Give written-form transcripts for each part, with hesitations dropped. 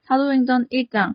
사도행전 1장.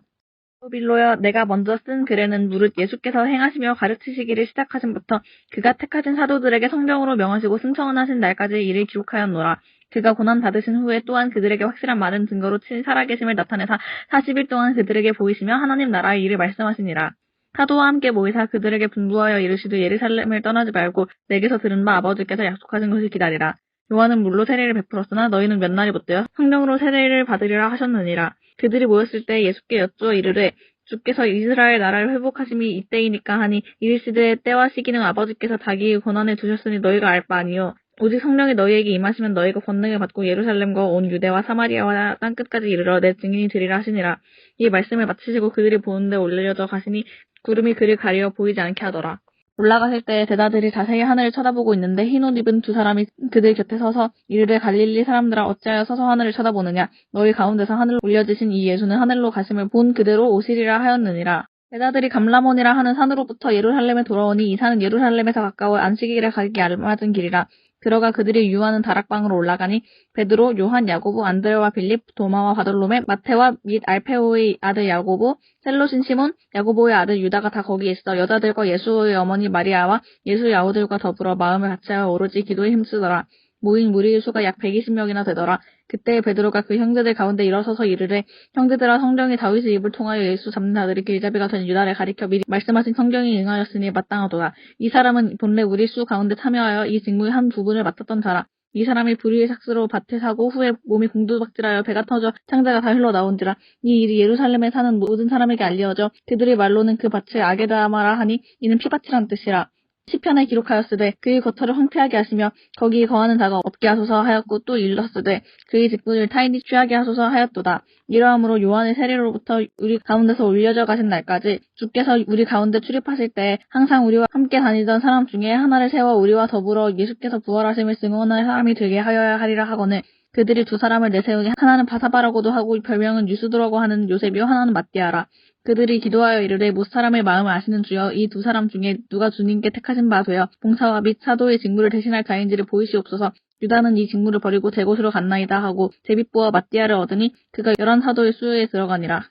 빌로여, 내가 먼저 쓴 글에는 무릇 예수께서 행하시며 가르치시기를 시작하신부터 그가 택하신 사도들에게 성령으로 명하시고 승천하신 날까지 이를 기록하였노라. 그가 고난 받으신 후에 또한 그들에게 확실한 많은 증거로 친히 살아계심을 나타내사 40일 동안 그들에게 보이시며 하나님 나라의 일을 말씀하시니라. 사도와 함께 모이사 그들에게 분부하여 이르시되 예루살렘을 떠나지 말고 내게서 들은 바 아버지께서 약속하신 것을 기다리라. 요한은 물로 세례를 베풀었으나 너희는 몇 날이 못되어 성령으로 세례를 받으리라 하셨느니라. 그들이 모였을 때 예수께 여쭈어 이르되 주께서 이스라엘 나라를 회복하심이 이때이니까 하니 이르시되 때와 시기는 아버지께서 자기의 권한에 두셨으니 너희가 알 바 아니요 오직 성령이 너희에게 임하시면 너희가 권능을 받고 예루살렘과 온 유대와 사마리아와 땅끝까지 이르러 내 증인이 되리라 하시니라. 이 말씀을 마치시고 그들이 보는데 올려져 가시니 구름이 그를 가리어 보이지 않게 하더라. 올라가실 때 제자들이 자세히 하늘을 쳐다보고 있는데 흰 옷 입은 두 사람이 그들 곁에 서서 이르되 갈릴리 사람들아 어찌하여 서서 하늘을 쳐다보느냐. 너희 가운데서 하늘로 올려지신 이 예수는 하늘로 가심을 본 그대로 오시리라 하였느니라. 제자들이 감라몬이라 하는 산으로부터 예루살렘에 돌아오니 이 산은 예루살렘에서 가까워 안식일에 가기 알맞은 길이라. 들어가 그들이 유하는 다락방으로 올라가니 베드로, 요한, 야고보, 안드레와 빌립, 도마와 바돌로메, 마테와 및 알페오의 아들 야고보, 셀로신 시몬, 야고보의 아들 유다가 다 거기에 있어 여자들과 예수의 어머니 마리아와 예수의 아우들과 더불어 마음을 같이하여 오로지 기도에 힘쓰더라. 모인 무리의 수가 약 120명이나 되더라. 그때 베드로가 그 형제들 가운데 일어서서 이르되 형제들아 성령이 다윗의 입을 통하여 예수 잡는 자들이 길잡이가 된 유다를 가리켜 미리 말씀하신 성경이 응하였으니 마땅하도다. 이 사람은 본래 우리 수 가운데 참여하여 이 직무의 한 부분을 맡았던 자라. 이 사람이 불의의 삭스로 밭에 사고 후에 몸이 공두박질하여 배가 터져 창자가 다 흘러나온지라. 이 일이 예루살렘에 사는 모든 사람에게 알려져 그들의 말로는 그 밭을 아게다마라 하니 이는 피밭이란 뜻이라. 시편에 기록하였으되 그의 거처를 황폐하게 하시며 거기에 거하는 자가 없게 하소서 하였고 또 일렀으되 그의 직분을 타인이 취하게 하소서 하였도다. 이러함으로 요한의 세례로부터 우리 가운데서 올려져 가신 날까지 주께서 우리 가운데 출입하실 때 항상 우리와 함께 다니던 사람 중에 하나를 세워 우리와 더불어 예수께서 부활하심을 증언할 사람이 되게 하여야 하리라 하거늘 그들이 두 사람을 내세우니 하나는 바사바라고도 하고 별명은 유스도라고 하는 요셉이요 하나는 마띠아라. 그들이 기도하여 이르되 못 사람의 마음을 아시는 주여 이 두 사람 중에 누가 주님께 택하신 바 되어 봉사와 및 사도의 직무를 대신할 자인지를 보이시옵소서. 유다는 이 직무를 버리고 대곳으로 갔나이다 하고 제비뽀와 마띠아를 얻으니 그가 11사도의 수요에 들어가니라.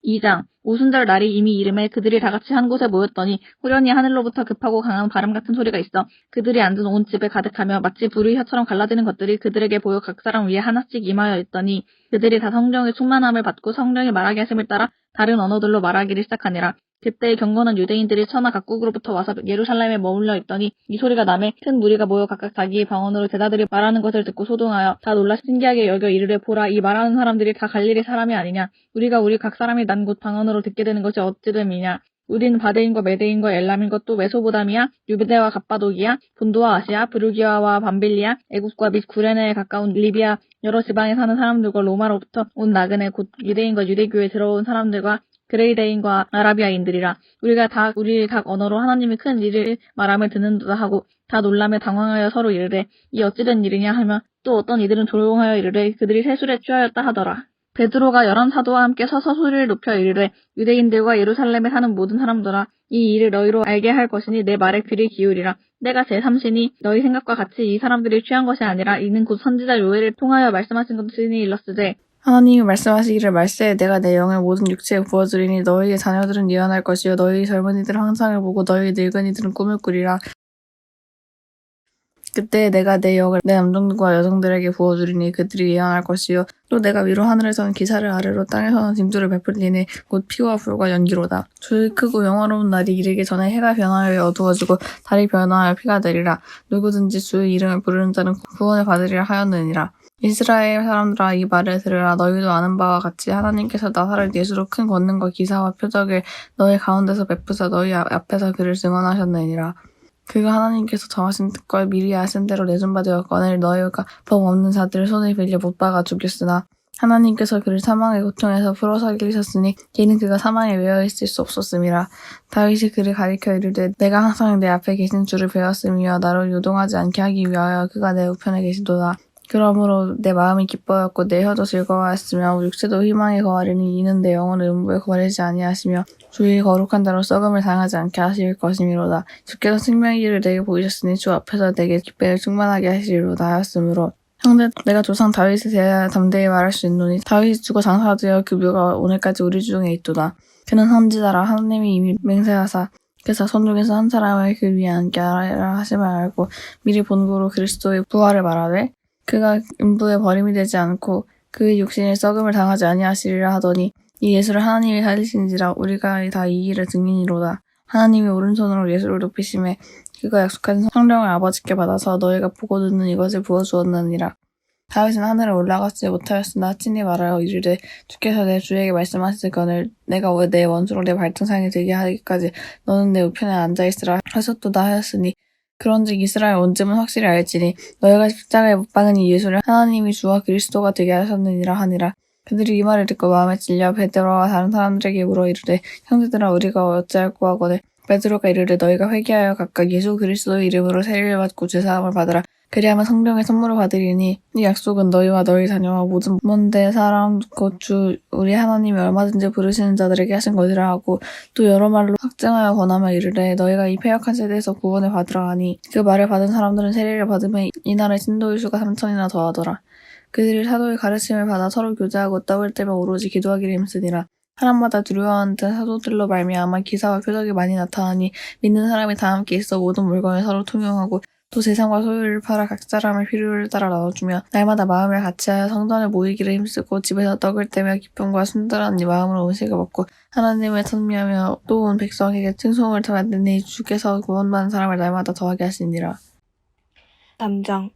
2장. 오순절 날이 이미 이름에 그들이 다같이 한 곳에 모였더니 후련히 하늘로부터 급하고 강한 바람 같은 소리가 있어 그들이 앉은 온 집에 가득하며 마치 불의 혀처럼 갈라지는 것들이 그들에게 보여 각 사람 위에 하나씩 임하여 있더니 그들이 다 성령의 충만함을 받고 성령이 말하게 하심을 따라 다른 언어들로 말하기를 시작하니라. 그때 경건한 유대인들이 천하 각국으로부터 와서 예루살렘에 머물러 있더니 이 소리가 나매 큰 무리가 모여 각각 자기의 방언으로 제자들이 말하는 것을 듣고 소동하여 다 놀라 신기하게 여겨 이르되 보라 이 말하는 사람들이 다 갈릴리 사람이 아니냐. 우리가 우리 각 사람이 난 곳 방언으로 듣게 되는 것이 어찌됨이냐. 우리는 바데인과 메데인과 엘람인과 또 메소보다미아, 유베대와 갑바도기아, 본도와 아시아, 브루기아와 밤빌리아, 애국과 및 구레네에 가까운 리비아 여러 지방에 사는 사람들과 로마로부터 온 나그네 곧 유대인과 유대교에 들어온 사람들과 그레이데인과 아라비아인들이라. 우리가 다 우리 각 언어로 하나님이 큰 일을 말함을 듣는도다 하고 다 놀라며 당황하여 서로 이르되 이 어찌된 일이냐 하며 또 어떤 이들은 조용하여 이르되 그들이 세술에 취하였다 하더라. 베드로가 11사도와 함께 서서 소리를 높여 이르되 유대인들과 예루살렘에 사는 모든 사람들아 이 일을 너희로 알게 할 것이니 내 말에 귀를 기울이라. 내가 제3신이 너희 생각과 같이 이 사람들이 취한 것이 아니라 이는 곧 선지자 요엘을 통하여 말씀하신 것이니 일렀으되 하나님이 말씀하시기를 말세에 내가 내 영을 모든 육체에 부어주리니 너희의 자녀들은 예언할 것이요 너희 젊은이들은 환상을 보고 너희 늙은이들은 꿈을 꾸리라. 그때 내가 내 영을 내 남종들과 여종들에게 부어주리니 그들이 예언할 것이요 또 내가 위로 하늘에서는 기사를 아래로 땅에서는 징조를 베풀리니 곧 피와 불과 연기로다. 주의 크고 영화로운 날이 이르기 전에 해가 변하여 어두워지고 달이 변하여 피가 되리라. 누구든지 주의 이름을 부르는 자는 구원을 받으리라 하였느니라. 이스라엘 사람들아 이 말을 들으라. 너희도 아는 바와 같이 하나님께서 나사렛 예수로 큰 권능과 기사와 표적을 너희 가운데서 베푸사 너희 앞에서 그를 증언하셨느니라. 그가 하나님께서 정하신 뜻과 미리 아신 대로 내준 바 되었거늘 너희가 법 없는 자들을 손에 빌려 못 박아 죽였으나 하나님께서 그를 사망의 고통에서 풀어 살리셨으니 이는 그가 사망에 매여 있을 수 없었음이라. 다윗이 그를 가리켜 이르되 내가 항상 내 앞에 계신 주를 배웠으며 나로 요동하지 않게 하기 위하여 그가 내 우편에 계시도다. 그러므로 내 마음이 기뻐하였고 내 혀도 즐거워하였으며 육체도 희망에 거하리니 이는 내 영혼을 음부에 거리지 아니하시며 주의 거룩한 자로 썩음을 당하지 않게 하실 것이미로다. 주께서 생명의 길을 내게 보이셨으니 주 앞에서 내게 기쁨을 충만하게 하시리로다 하였으므로 형제, 내가 조상 다윗에 대하여 담대히 말할 수 있노니 다윗이 죽어 장사되어 그 묘가 오늘까지 우리 중에 있도다. 그는 선지자라 하나님이 이미 맹세하사 그 자손 중에서 한 사람을 그 위에 앉게 하라 하심을 알고 미리 본고로 그리스도의 부활을 말하되 그가 음부에 버림이 되지 않고 그의 육신의 썩음을 당하지 아니하시리라 하더니 이 예수를 하나님이 살리신지라 우리가 다 이 일의 증인이로다. 하나님이 오른손으로 예수를 높이심에 그가 약속한 성령을 아버지께 받아서 너희가 보고 듣는 이것을 부어주었느니라. 다윗은 하늘에 올라가지 못하였으나 친히 말하여 이르되 주께서 내 주에게 말씀하시거늘 내가 내 원수로 내 발등상에 되게 하기까지 너는 내 우편에 앉아있으라 하셨도다 하였으니 그런즉 이스라엘 온 쯤은 확실히 알지니 너희가 십자가에 못 박은 이 예수를 하나님이 주와 그리스도가 되게 하셨느니라 하니라. 그들이 이 말을 듣고 마음에 찔려 베드로와 다른 사람들에게 물어 이르되 형제들아 우리가 어찌할꼬 하거늘 베드로가 이르되 너희가 회개하여 각각 예수 그리스도의 이름으로 세례를 받고 죄사함을 받으라. 그리하면 성령의 선물을 받으리니 이 약속은 너희와 너희 자녀와 모든 먼데 사람 곧 주 우리 하나님이 얼마든지 부르시는 자들에게 하신 것이라 하고 또 여러 말로 확증하여 권하며 이르되 너희가 이 패역한 세대에서 구원을 받으라 하니 그 말을 받은 사람들은 세례를 받으며 이날의 신도의 수가 3,000이나 더하더라. 그들이 사도의 가르침을 받아 서로 교제하고 떡을 떼며 오로지 기도하기를 힘쓰니라. 사람마다 두려워하는 듯 사도들로 말미암아 기사와 표적이 많이 나타나니 믿는 사람이 다 함께 있어 모든 물건을 서로 통용하고 또 재산과 소유를 팔아 각 사람의 필요를 따라 나눠주며 날마다 마음을 같이하여 성전에 모이기를 힘쓰고 집에서 떡을 떼며 기쁨과 순전한 이 마음으로 음식을 먹고 하나님을 찬미하며 또 온 백성에게 칭송을 받으니 주께서 구원받는 사람을 날마다 더하게 하시니라. 3장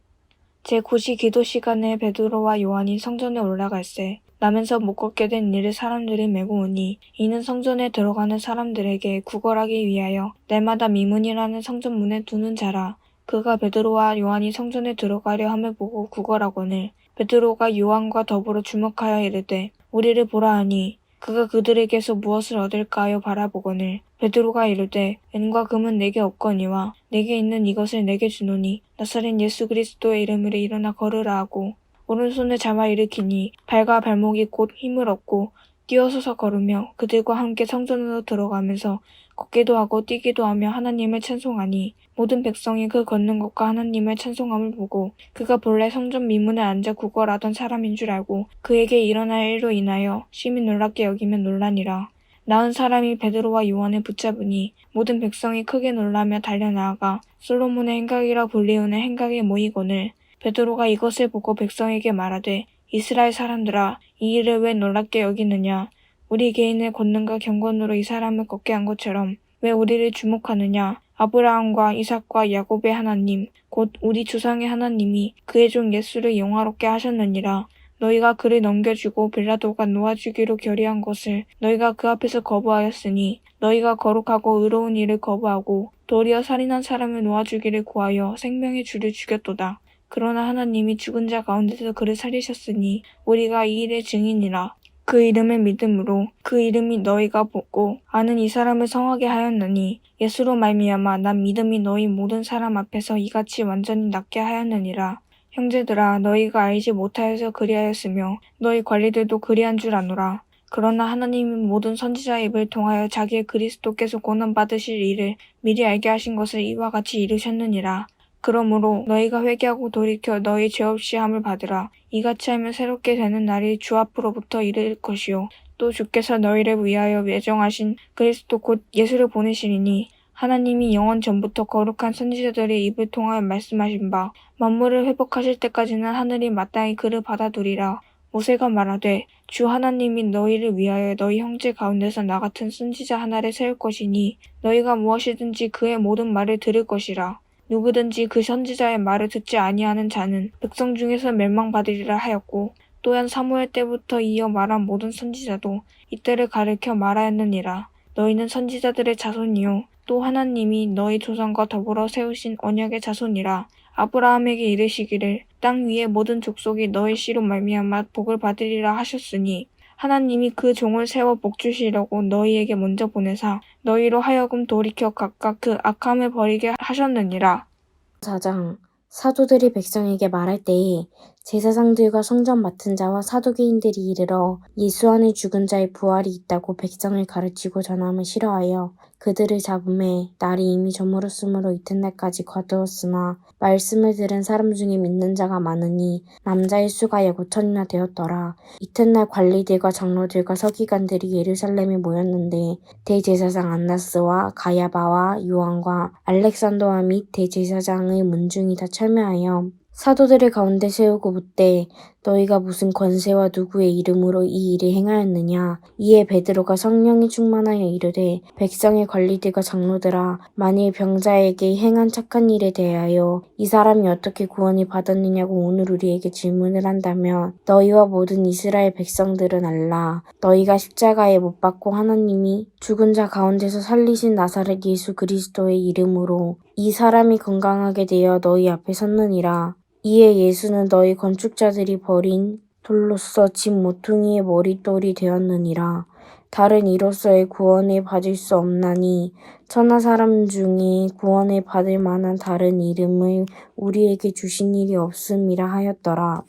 제9시 기도 시간에 베드로와 요한이 성전에 올라갈새 나면서 못 걷게 된 이를 사람들이 메고 오니 이는 성전에 들어가는 사람들에게 구걸하기 위하여 날마다 미문이라는 성전문에 두는 자라. 그가 베드로와 요한이 성전에 들어가려 함을 보고 구걸하거늘 베드로가 요한과 더불어 주목하여 이르되 우리를 보라 하니 그가 그들에게서 무엇을 얻을까 하여 바라보거늘 베드로가 이르되 은과 금은 내게 없거니와 내게 있는 이것을 내게 주노니 나사렛 예수 그리스도의 이름으로 일어나 걸으라 하고 오른손을 잡아 일으키니 발과 발목이 곧 힘을 얻고 뛰어서서 걸으며 그들과 함께 성전으로 들어가면서 걷기도 하고 뛰기도 하며 하나님을 찬송하니 모든 백성이 그 걷는 것과 하나님을 찬송함을 보고 그가 본래 성전 미문에 앉아 구걸하던 사람인 줄 알고 그에게 일어날 일로 인하여 심히 놀랍게 여기며 놀라니라. 나은 사람이 베드로와 요한을 붙잡으니 모든 백성이 크게 놀라며 달려나아가 솔로몬의 행각이라 불리우는 행각에 모이거늘 베드로가 이것을 보고 백성에게 말하되 이스라엘 사람들아 이 일을 왜 놀랍게 여기느냐. 우리 개인의 권능과 경건으로 이 사람을 걷게 한 것처럼 왜 우리를 주목하느냐. 아브라함과 이삭과 야곱의 하나님 곧 우리 조상의 하나님이 그의 종 예수를 영화롭게 하셨느니라. 너희가 그를 넘겨주고 빌라도가 놓아주기로 결의한 것을 너희가 그 앞에서 거부하였으니 너희가 거룩하고 의로운 일을 거부하고 도리어 살인한 사람을 놓아주기를 구하여 생명의 주를 죽였도다. 그러나 하나님이 죽은 자 가운데서 그를 살리셨으니 우리가 이 일의 증인이라. 그 이름을 믿음으로 그 이름이 너희가 보고 아는 이 사람을 성하게 하였느니 예수로 말미암아 난 믿음이 너희 모든 사람 앞에서 이같이 완전히 낫게 하였느니라. 형제들아 너희가 알지 못하여서 그리하였으며 너희 관리들도 그리한 줄 아노라. 그러나 하나님이 모든 선지자의 입을 통하여 자기의 그리스도께서 고난받으실 일을 미리 알게 하신 것을 이와 같이 이루셨느니라. 그러므로 너희가 회개하고 돌이켜 너희 죄 없이 함을 받으라. 이같이 하면 새롭게 되는 날이 주 앞으로부터 이를 것이요 또 주께서 너희를 위하여 예정하신 그리스도 곧 예수를 보내시리니 하나님이 영원 전부터 거룩한 선지자들의 입을 통하여 말씀하신 바 만물을 회복하실 때까지는 하늘이 마땅히 그를 받아두리라. 모세가 말하되 주 하나님이 너희를 위하여 너희 형제 가운데서 나 같은 선지자 하나를 세울 것이니 너희가 무엇이든지 그의 모든 말을 들을 것이라. 누구든지 그 선지자의 말을 듣지 아니하는 자는 백성 중에서 멸망받으리라 하였고 또한 사무엘 때부터 이어 말한 모든 선지자도 이때를 가리켜 말하였느니라. 너희는 선지자들의 자손이요 또 하나님이 너희 조상과 더불어 세우신 언약의 자손이라. 아브라함에게 이르시기를 땅 위의 모든 족속이 너희 씨로 말미암아 복을 받으리라 하셨으니 하나님이 그 종을 세워 복 주시려고 너희에게 먼저 보내사 너희로 하여금 돌이켜 각각 그 악함을 버리게 하셨느니라. 4장 사도들이 백성에게 말할 때에 제사장들과 성전 맡은 자와 사두개인들이 이르러 예수 안에 죽은 자의 부활이 있다고 백성을 가르치고 전함을 싫어하여 그들을 잡음에 날이 이미 저물었으므로 이튿날까지 거두었으나 말씀을 들은 사람 중에 믿는 자가 많으니 남자의 수가 약 5천이나 되었더라. 이튿날 관리들과 장로들과 서기관들이 예루살렘에 모였는데 대제사장 안나스와 가야바와 요한과 알렉산더와 및 대제사장의 문중이 다 참여하여 사도들을 가운데 세우고 묻되 너희가 무슨 권세와 누구의 이름으로 이 일을 행하였느냐. 이에 베드로가 성령이 충만하여 이르되 백성의 관리들과 장로들아 만일 병자에게 행한 착한 일에 대하여 이 사람이 어떻게 구원을 받았느냐고 오늘 우리에게 질문을 한다면 너희와 모든 이스라엘 백성들은 알라. 너희가 십자가에 못 박고 하나님이 죽은 자 가운데서 살리신 나사렛 예수 그리스도의 이름으로 이 사람이 건강하게 되어 너희 앞에 섰느니라. 이에 예수는 너희 건축자들이 버린 돌로서 집 모퉁이의 머릿돌이 되었느니라. 다른 이로서의 구원을 받을 수 없나니 천하 사람 중에 구원을 받을 만한 다른 이름을 우리에게 주신 일이 없음이라 하였더라.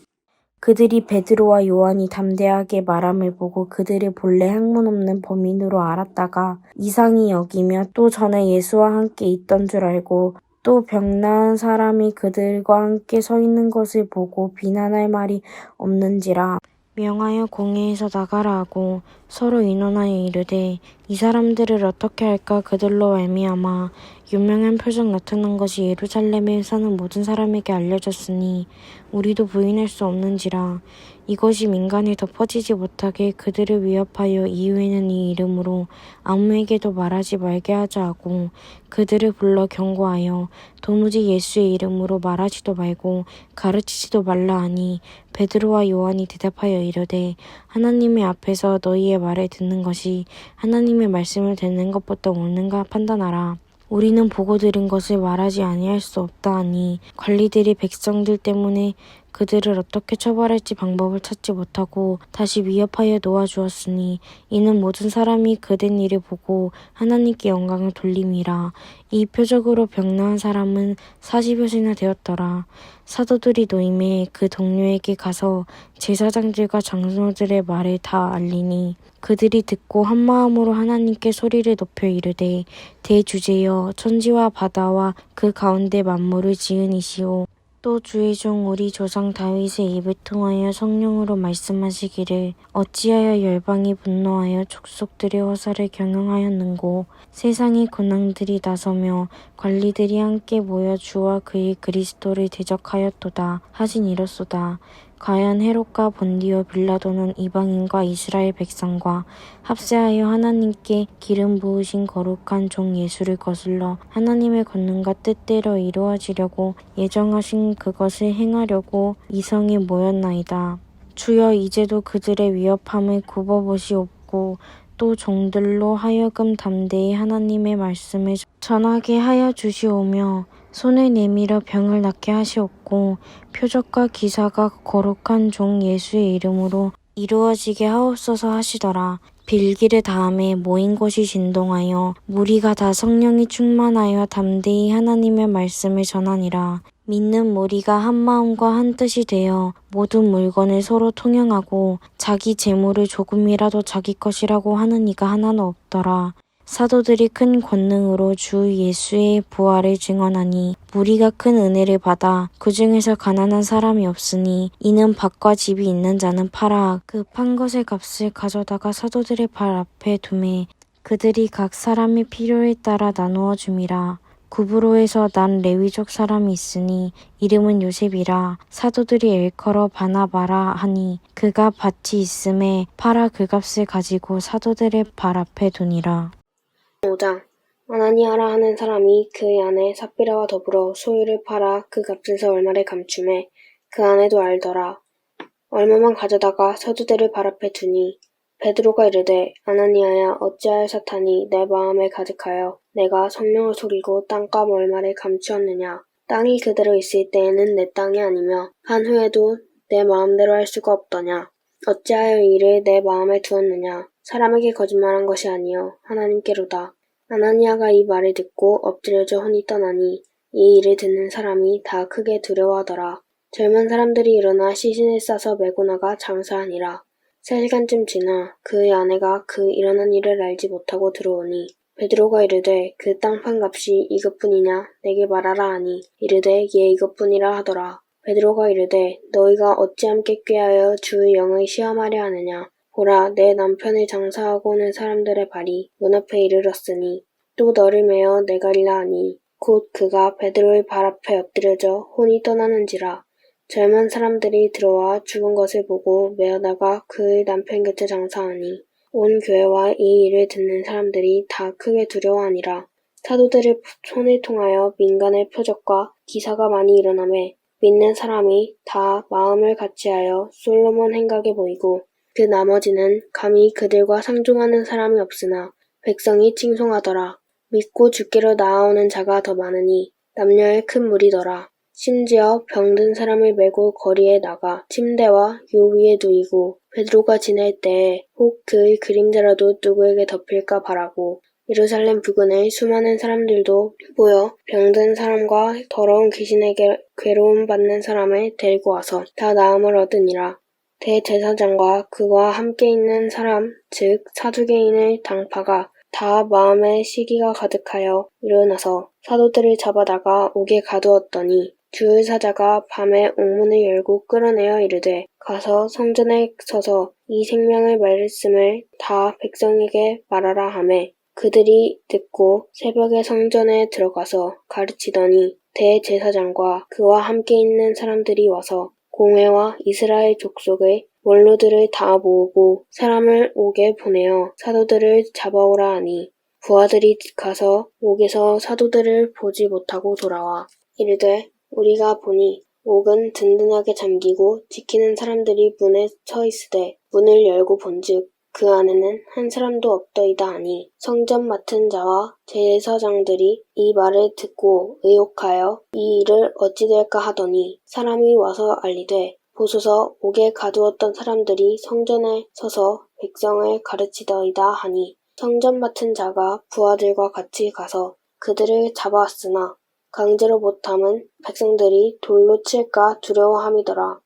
그들이 베드로와 요한이 담대하게 말함을 보고 그들을 본래 학문 없는 범인으로 알았다가 이상히 여기며 또 전에 예수와 함께 있던 줄 알고 또 병 나은 사람이 그들과 함께 서 있는 것을 보고 비난할 말이 없는지라. 명하여 공회에서 나가라 하고 서로 의논하여 이르되 이 사람들을 어떻게 할까. 그들로 말미암아 유명한 표적 나타난 것이 예루살렘에 사는 모든 사람에게 알려졌으니 우리도 부인할 수 없는지라. 이것이 민간에 덮어지지 못하게 그들을 위협하여 이후에는 이 이름으로 아무에게도 말하지 말게 하자 하고 그들을 불러 경고하여 도무지 예수의 이름으로 말하지도 말고 가르치지도 말라 하니 베드로와 요한이 대답하여 이르되 하나님의 앞에서 너희의 말을 듣는 것이 하나님의 말씀을 듣는 것보다 옳은가 판단하라. 우리는 보고 들은 것을 말하지 아니할 수 없다 하니 관리들이 백성들 때문에 그들을 어떻게 처벌할지 방법을 찾지 못하고 다시 위협하여 놓아주었으니 이는 모든 사람이 그된 일을 보고 하나님께 영광을 돌림이라. 이 표적으로 병 나은 사람은 40여이나 되었더라. 사도들이 노임에 그 동료에게 가서 제사장들과 장로들의 말을 다 알리니 그들이 듣고 한마음으로 하나님께 소리를 높여 이르되 대주제여 천지와 바다와 그 가운데 만물을 지은 이시오 또 주의 종 우리 조상 다윗의 입을 통하여 성령으로 말씀하시기를 어찌하여 열방이 분노하여 족속들의 허사를 경영하였는고 세상의 군왕들이 나서며 관리들이 함께 모여 주와 그의 그리스도를 대적하였도다 하신 이로소다. 과연 헤롯과 본디오 빌라도는 이방인과 이스라엘 백성과 합세하여 하나님께 기름 부으신 거룩한 종 예수를 거슬러 하나님의 권능과 뜻대로 이루어지려고 예정하신 그것을 행하려고 이성에 모였나이다. 주여 이제도 그들의 위협함을 굽어보시옵고 또 종들로 하여금 담대히 하나님의 말씀을 전하게 하여 주시오며 손을 내밀어 병을 낫게 하시옵고 표적과 기사가 거룩한 종 예수의 이름으로 이루어지게 하옵소서 하시더라. 빌기를 다음에 모인 곳이 진동하여 무리가 다 성령이 충만하여 담대히 하나님의 말씀을 전하니라. 믿는 무리가 한 마음과 한 뜻이 되어 모든 물건을 서로 통용하고 자기 재물을 조금이라도 자기 것이라고 하는 이가 하나도 없더라. 사도들이 큰 권능으로 주 예수의 부활을 증언하니 무리가 큰 은혜를 받아 그 중에서 가난한 사람이 없으니 이는 밭과 집이 있는 자는 팔아 그 판 것의 값을 가져다가 사도들의 발 앞에 두매 그들이 각 사람의 필요에 따라 나누어 줌이라. 구브로에서 난 레위족 사람이 있으니 이름은 요셉이라. 사도들이 엘커러 바나바라 하니 그가 밭이 있음에 팔아 그 값을 가지고 사도들의 발 앞에 두니라. 5장 아나니아라 하는 사람이 그의 아내 삽비라와 더불어 소유를 팔아 그 값에서 얼마를 감추매 그 아내도 알더라. 얼마만 가져다가 사도들을 발 앞에 두니 베드로가 이르되 아나니아야 어찌하여 사탄이 내 마음에 가득하여 내가 성령을 속이고 땅값 얼마를 감추었느냐. 땅이 그대로 있을 때에는 내 땅이 아니며 한 후에도 내 마음대로 할 수가 없더냐. 어찌하여 이를 내 마음에 두었느냐. 사람에게 거짓말한 것이 아니요 하나님께로다. 아나니아가 이 말을 듣고 엎드려져 혼이 떠나니 이 일을 듣는 사람이 다 크게 두려워하더라. 젊은 사람들이 일어나 시신을 싸서 메고 나가 장사하니라. 3시간쯤 지나 그의 아내가 그 일어난 일을 알지 못하고 들어오니 베드로가 이르되 그 땅판 값이 이것뿐이냐 내게 말하라 하니 이르되 예 이것뿐이라 하더라. 베드로가 이르되 너희가 어찌 함께 꾀하여 주의 영을 시험하려 하느냐. 보라 내 남편을 장사하고 오는 사람들의 발이 문 앞에 이르렀으니 또 너를 메어 내가리라 하니 곧 그가 베드로의 발 앞에 엎드려져 혼이 떠나는지라. 젊은 사람들이 들어와 죽은 것을 보고 메어다가 그의 남편 곁에 장사하니 온 교회와 이 일을 듣는 사람들이 다 크게 두려워하니라. 사도들의 손을 통하여 민간의 표적과 기사가 많이 일어나매 믿는 사람이 다 마음을 같이하여 솔로몬 행각에 모이고 그 나머지는 감히 그들과 상종하는 사람이 없으나 백성이 칭송하더라. 믿고 주께로 나아오는 자가 더 많으니 남녀의 큰 무리더라. 심지어 병든 사람을 메고 거리에 나가 침대와 요 위에 누이고 베드로가 지낼 때에 혹 그의 그림자라도 누구에게 덮일까 바라고 예루살렘 부근의 수많은 사람들도 모여 병든 사람과 더러운 귀신에게 괴로움 받는 사람을 데리고 와서 다 나음을 얻으니라. 대제사장과 그와 함께 있는 사람 즉 사두개인의 당파가 다 마음에 시기가 가득하여 일어나서 사도들을 잡아다가 옥에 가두었더니 주의 사자가 밤에 옥문을 열고 끌어내어 이르되 가서 성전에 서서 이 생명의 말씀을 다 백성에게 말하라 하매 그들이 듣고 새벽에 성전에 들어가서 가르치더니 대제사장과 그와 함께 있는 사람들이 와서 공회와 이스라엘 족속의 원로들을 다 모으고 사람을 옥에 보내어 사도들을 잡아오라 하니 부하들이 가서 옥에서 사도들을 보지 못하고 돌아와 이르되 우리가 보니 옥은 든든하게 잠기고 지키는 사람들이 문에 서 있으되 문을 열고 본즉 그 안에는 한 사람도 없더이다 하니 성전 맡은 자와 제사장들이 이 말을 듣고 의혹하여 이 일을 어찌 될까 하더니 사람이 와서 알리되 보소서 옥에 가두었던 사람들이 성전에 서서 백성을 가르치더이다 하니 성전 맡은 자가 부하들과 같이 가서 그들을 잡아왔으나 강제로 못함은 백성들이 돌로 칠까 두려워함이더라.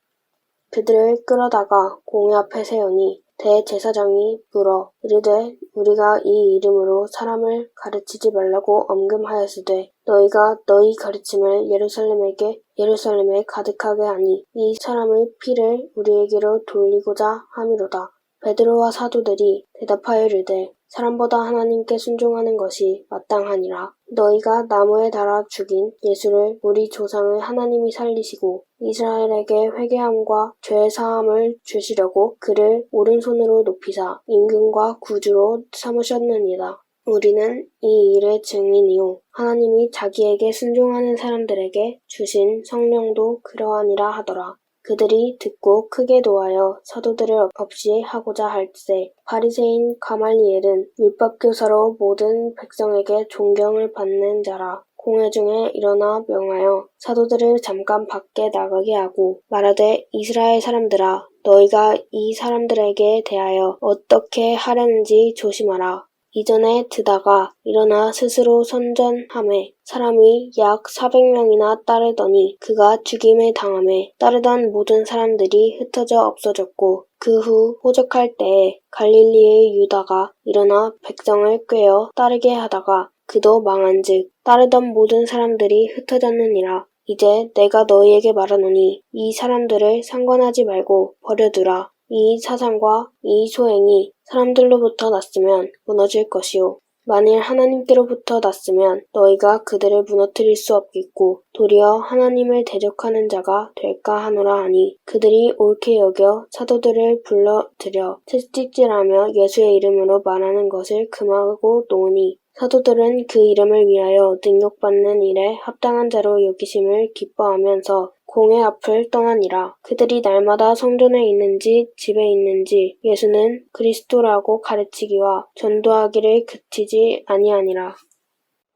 그들을 끌어다가 공회 앞에 세우니 대제사장이 물어 이르되 우리가 이 이름으로 사람을 가르치지 말라고 엄금하였으되 너희가 너희 가르침을 예루살렘에 가득하게 하니 이 사람의 피를 우리에게로 돌리고자 함이로다. 베드로와 사도들이 대답하여 이르되 사람보다 하나님께 순종하는 것이 마땅하니라. 너희가 나무에 달아 죽인 예수를 우리 조상을 하나님이 살리시고 이스라엘에게 회개함과 죄 사함을 주시려고 그를 오른손으로 높이사 임금과 구주로 삼으셨느니라. 우리는 이 일의 증인이요 하나님이 자기에게 순종하는 사람들에게 주신 성령도 그러하니라 하더라. 그들이 듣고 크게 노하여 사도들을 없이 하고자 할세 바리새인 가말리엘은 율법교사로 모든 백성에게 존경을 받는 자라. 공회 중에 일어나 명하여 사도들을 잠깐 밖에 나가게 하고 말하되 이스라엘 사람들아 너희가 이 사람들에게 대하여 어떻게 하려는지 조심하라. 이전에 드다가 일어나 스스로 선전하매 사람이 약 400명이나 따르더니 그가 죽임을 당하매 따르던 모든 사람들이 흩어져 없어졌고 그 후 호적할 때에 갈릴리의 유다가 일어나 백성을 꾀어 따르게 하다가 그도 망한즉 따르던 모든 사람들이 흩어졌느니라. 이제 내가 너희에게 말하노니 이 사람들을 상관하지 말고 버려두라. 이 사상과 이 소행이 사람들로부터 났으면 무너질 것이요 만일 하나님께로부터 났으면 너희가 그들을 무너뜨릴 수 없겠고 도리어 하나님을 대적하는 자가 될까 하노라 하니 그들이 옳게 여겨 사도들을 불러들여 채찍질하며 예수의 이름으로 말하는 것을 금하고 노니 사도들은 그 이름을 위하여 능력받는 일에 합당한 자로 여기심을 기뻐하면서 공회 앞을 떠나니라. 그들이 날마다 성전에 있는지 집에 있는지 예수는 그리스도라고 가르치기와 전도하기를 그치지 아니하니라.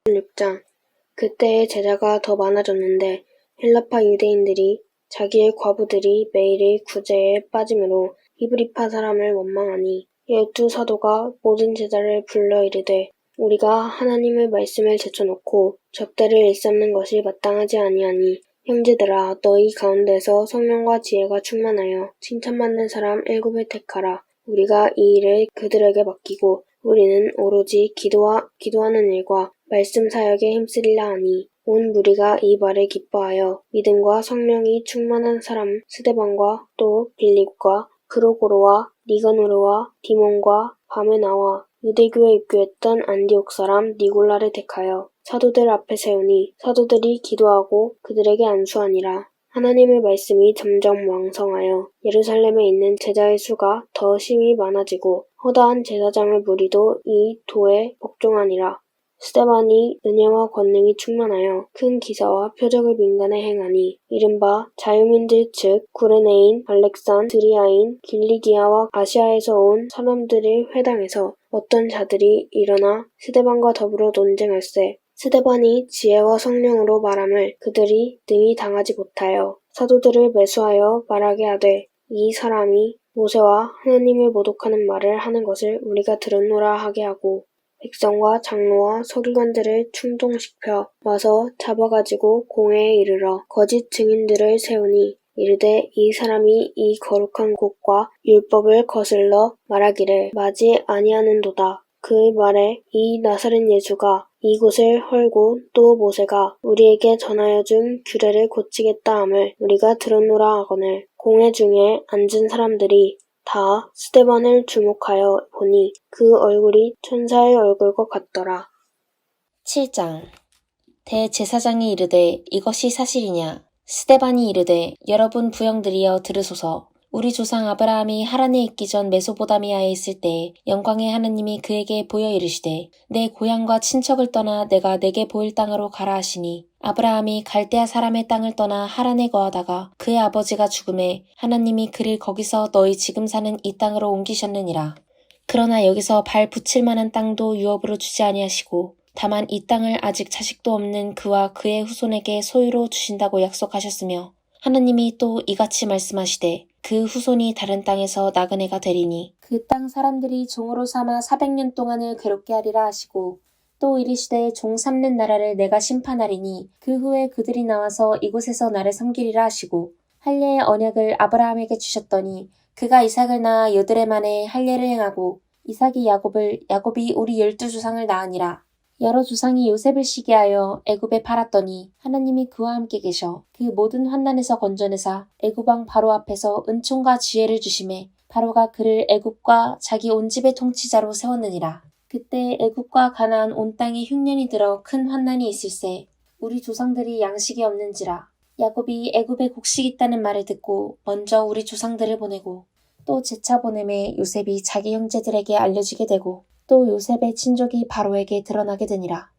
6장 그때의 제자가 더 많아졌는데 헬라파 유대인들이 자기의 과부들이 매일의 구제에 빠짐으로 히브리파 사람을 원망하니 12사도가 모든 제자를 불러 이르되 우리가 하나님의 말씀을 제쳐놓고 접대를 일삼는 것이 마땅하지 아니하니 형제들아, 너희 가운데서 성령과 지혜가 충만하여 칭찬받는 사람 7을 택하라. 우리가 이 일을 그들에게 맡기고 우리는 오로지 기도하는 일과 말씀 사역에 힘쓰리라 하니 온 무리가 이 말을 기뻐하여 믿음과 성령이 충만한 사람 스데반과 또 빌립과 프로고로와 니가노르와 디몬과 바메나와 유대교에 입교했던 안디옥 사람 니골라를 택하여 사도들 앞에 세우니 사도들이 기도하고 그들에게 안수하니라. 하나님의 말씀이 점점 왕성하여 예루살렘에 있는 제자의 수가 더 심히 많아지고 허다한 제사장의 무리도 이 도에 복종하니라. 스데반이 은혜와 권능이 충만하여 큰 기사와 표적을 민간에 행하니 이른바 자유민들 즉 구레네인, 알렉산드리아인, 길리기아와 아시아에서 온 사람들의 회당에서 어떤 자들이 일어나 스데반과 더불어 논쟁할세. 스데반이 지혜와 성령으로 말함을 그들이 능히 당하지 못하여 사도들을 매수하여 말하게 하되 이 사람이 모세와 하나님을 모독하는 말을 하는 것을 우리가 들었노라 하게 하고 백성과 장로와 서기관들을 충동시켜 와서 잡아가지고 공회에 이르러 거짓 증인들을 세우니 이르되 이 사람이 이 거룩한 곳과 율법을 거슬러 말하기를 마지 아니하는도다. 그 말에 이 나사렛 예수가 이곳을 헐고 또 모세가 우리에게 전하여 준 규례를 고치겠다 함을 우리가 들었노라 하거늘 공회 중에 앉은 사람들이 다 스데반을 주목하여 보니 그 얼굴이 천사의 얼굴과 같더라. 7장 대제사장이 이르되 이것이 사실이냐? 스데반이 이르되 여러분 부형들이여 들으소서. 우리 조상 아브라함이 하란에 있기 전 메소포다미아에 있을 때 영광의 하나님이 그에게 보여 이르시되 내 고향과 친척을 떠나 내가 내게 보일 땅으로 가라 하시니 아브라함이 갈대아 사람의 땅을 떠나 하란에 거하다가 그의 아버지가 죽음에 하나님이 그를 거기서 너희 지금 사는 이 땅으로 옮기셨느니라. 그러나 여기서 발 붙일 만한 땅도 유업으로 주지 아니하시고 다만 이 땅을 아직 자식도 없는 그와 그의 후손에게 소유로 주신다고 약속하셨으며 하나님이 또 이같이 말씀하시되 그 후손이 다른 땅에서 나그네가 되리니 그 땅 사람들이 종으로 삼아 400년 동안을 괴롭게 하리라 하시고 또 이르시되 종 삼는 나라를 내가 심판하리니 그 후에 그들이 나와서 이곳에서 나를 섬기리라 하시고 할례의 언약을 아브라함에게 주셨더니 그가 이삭을 낳아 여드레 만에 할례를 행하고 이삭이 야곱이 우리 12조상을 낳으니라. 여러 조상이 요셉을 시기하여 애굽에 팔았더니 하나님이 그와 함께 계셔 그 모든 환난에서 건져내사 애굽 왕 바로 앞에서 은총과 지혜를 주심에 바로가 그를 애굽과 자기 온 집의 통치자로 세웠느니라. 그때 애굽과 가나안 온 땅에 흉년이 들어 큰 환난이 있을세. 우리 조상들이 양식이 없는지라. 야곱이 애굽에 곡식이 있다는 말을 듣고 먼저 우리 조상들을 보내고 또 재차 보내매 요셉이 자기 형제들에게 알려지게 되고 또 요셉의 친족이 바로에게 드러나게 되니라.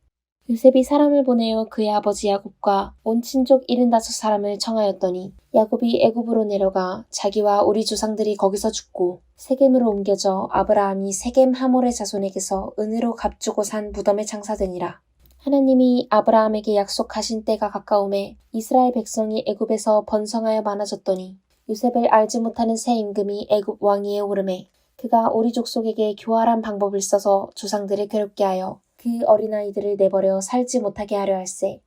요셉이 사람을 보내어 그의 아버지 야곱과 온 친족 75사람을 청하였더니 야곱이 애굽으로 내려가 자기와 우리 조상들이 거기서 죽고 세겜으로 옮겨져 아브라함이 세겜 하몰의 자손에게서 은으로 값주고 산 무덤에 장사되니라. 하나님이 아브라함에게 약속하신 때가 가까움에 이스라엘 백성이 애굽에서 번성하여 많아졌더니 요셉을 알지 못하는 새 임금이 애굽 왕위에 오르매 그가 우리 족속에게 교활한 방법을 써서 조상들을 괴롭게 하여 그 어린아이들을 내버려 살지 못하게 하려 할세.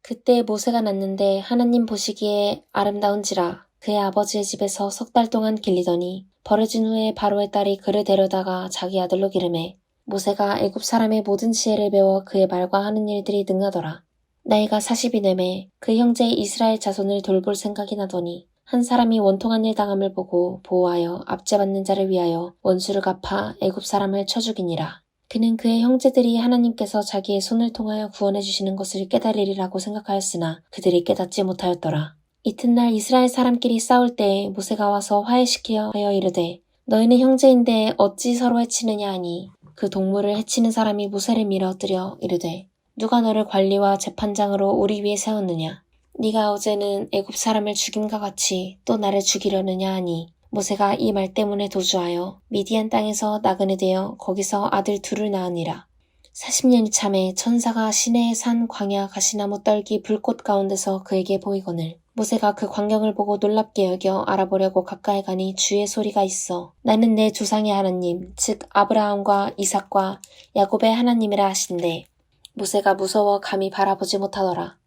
그때 모세가 났는데 하나님 보시기에 아름다운지라 그의 아버지의 집에서 3달 동안 길리더니 버려진 후에 바로의 딸이 그를 데려다가 자기 아들로 기르매 모세가 애굽 사람의 모든 지혜를 배워 그의 말과 하는 일들이 능하더라. 나이가 40이 되매 그 형제 이스라엘 자손을 돌볼 생각이 나더니 한 사람이 원통한 일 당함을 보고 보호하여 압제받는 자를 위하여 원수를 갚아 애굽 사람을 쳐 죽이니라. 그는 그의 형제들이 하나님께서 자기의 손을 통하여 구원해 주시는 것을 깨달으리라고 생각하였으나 그들이 깨닫지 못하였더라. 이튿날 이스라엘 사람끼리 싸울 때에 모세가 와서 화해시키려 하여 이르되 너희는 형제인데 어찌 서로 해치느냐 하니 그 동물을 해치는 사람이 모세를 밀어뜨려 이르되 누가 너를 관리와 재판장으로 우리 위에 세웠느냐. 네가 어제는 애굽 사람을 죽임과 같이 또 나를 죽이려느냐 하니 모세가 이 말 때문에 도주하여 미디안 땅에서 나그네 되어 거기서 아들 둘을 낳으니라. 40년이 참에 천사가 시내의 산 광야 가시나무 떨기 불꽃 가운데서 그에게 보이거늘 모세가 그 광경을 보고 놀랍게 여겨 알아보려고 가까이 가니 주의 소리가 있어 나는 내 조상의 하나님 즉 아브라함과 이삭과 야곱의 하나님이라 하신대 모세가 무서워 감히 바라보지 못하더라.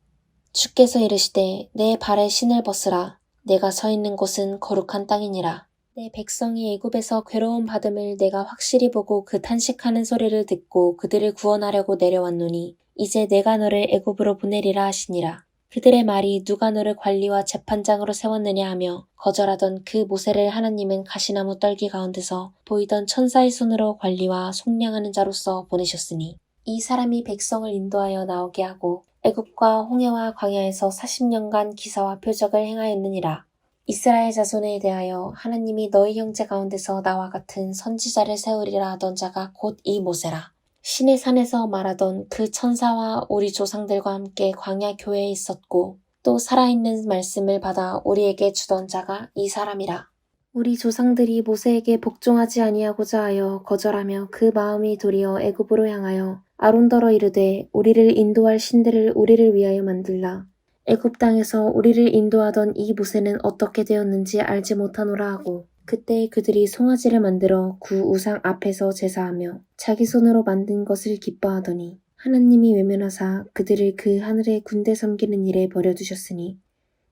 주께서 이르시되 내 발에 신을 벗으라. 내가 서 있는 곳은 거룩한 땅이니라. 내 백성이 애굽에서 괴로움 받음을 내가 확실히 보고 그 탄식하는 소리를 듣고 그들을 구원하려고 내려왔노니 이제 내가 너를 애굽으로 보내리라 하시니라. 그들의 말이 누가 너를 관리와 재판장으로 세웠느냐 하며 거절하던 그 모세를 하나님은 가시나무 떨기 가운데서 보이던 천사의 손으로 관리와 속량하는 자로서 보내셨으니 이 사람이 백성을 인도하여 나오게 하고 애굽과 홍해와 광야에서 40년간 기사와 표적을 행하였느니라. 이스라엘 자손에 대하여 하나님이 너희 형제 가운데서 나와 같은 선지자를 세우리라 하던 자가 곧 이 모세라. 신의 산에서 말하던 그 천사와 우리 조상들과 함께 광야 교회에 있었고 또 살아있는 말씀을 받아 우리에게 주던 자가 이 사람이라. 우리 조상들이 모세에게 복종하지 아니하고자 하여 거절하며 그 마음이 도리어 애굽으로 향하여 아론더러 이르되 우리를 인도할 신들을 우리를 위하여 만들라. 애굽 땅에서 우리를 인도하던 이 모세는 어떻게 되었는지 알지 못하노라 하고 그때 그들이 송아지를 만들어 구 우상 앞에서 제사하며 자기 손으로 만든 것을 기뻐하더니 하나님이 외면하사 그들을 그 하늘의 군대 섬기는 일에 버려두셨으니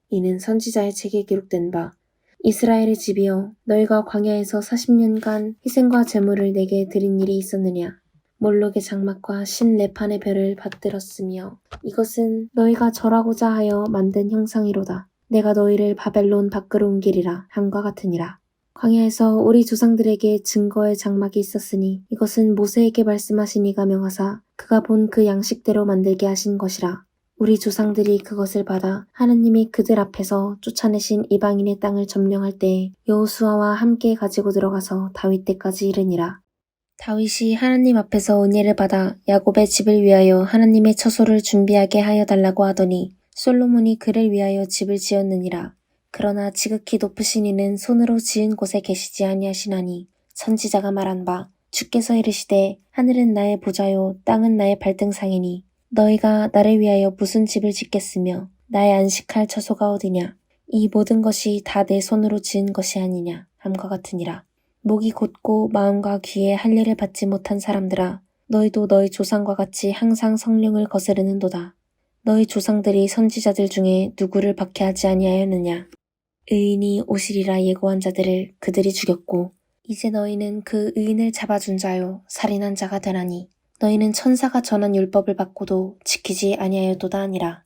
이는 선지자의 책에 기록된 바 이스라엘의 집이여 너희가 광야에서 40년간 희생과 제물을 내게 드린 일이 있었느냐. 몰록의 장막과 신레판의 별을 받들었으며 이것은 너희가 절하고자 하여 만든 형상이로다. 내가 너희를 바벨론 밖으로 옮기리라 함과 같으니라. 광야에서 우리 조상들에게 증거의 장막이 있었으니 이것은 모세에게 말씀하신 이가 명하사 그가 본 그 양식대로 만들게 하신 것이라. 우리 조상들이 그것을 받아 하나님이 그들 앞에서 쫓아내신 이방인의 땅을 점령할 때에 여호수아와 함께 가지고 들어가서 다윗 때까지 이르니라. 다윗이 하나님 앞에서 은혜를 받아 야곱의 집을 위하여 하나님의 처소를 준비하게 하여 달라고 하더니 솔로몬이 그를 위하여 집을 지었느니라. 그러나 지극히 높으신 이는 손으로 지은 곳에 계시지 아니하시나니 선지자가 말한 바 주께서 이르시되 하늘은 나의 보좌요 땅은 나의 발등상이니 너희가 나를 위하여 무슨 집을 짓겠으며 나의 안식할 처소가 어디냐. 이 모든 것이 다 내 손으로 지은 것이 아니냐 함과 같으니라. 목이 곧고 마음과 귀에 할례를 받지 못한 사람들아 너희도 너희 조상과 같이 항상 성령을 거스르는도다. 너희 조상들이 선지자들 중에 누구를 박해하지 아니하였느냐. 의인이 오시리라 예고한 자들을 그들이 죽였고 이제 너희는 그 의인을 잡아준 자요 살인한 자가 되나니 너희는 천사가 전한 율법을 받고도 지키지 아니하였도다 하니라.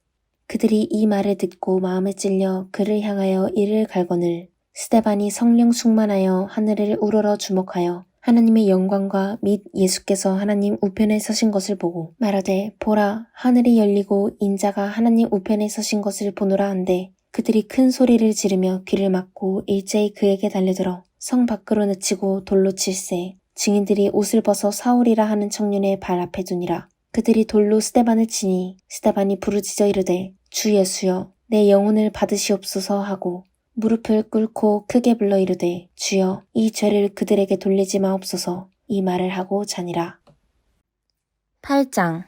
그들이 이 말을 듣고 마음에 찔려 그를 향하여 이를 갈거늘 스데반이 성령 충만하여 하늘을 우러러 주목하여 하나님의 영광과 및 예수께서 하나님 우편에 서신 것을 보고 말하되 보라 하늘이 열리고 인자가 하나님 우편에 서신 것을 보노라 한데 그들이 큰 소리를 지르며 귀를 막고 일제히 그에게 달려들어 성 밖으로 내치고 돌로 칠세 증인들이 옷을 벗어 사울이라 하는 청년의 발 앞에 두니라. 그들이 돌로 스데반을 치니 스데반이 부르짖어 이르되 주 예수여 내 영혼을 받으시옵소서 하고 무릎을 꿇고 크게 불러 이르되 주여 이 죄를 그들에게 돌리지 마옵소서 이 말을 하고 자니라. 8장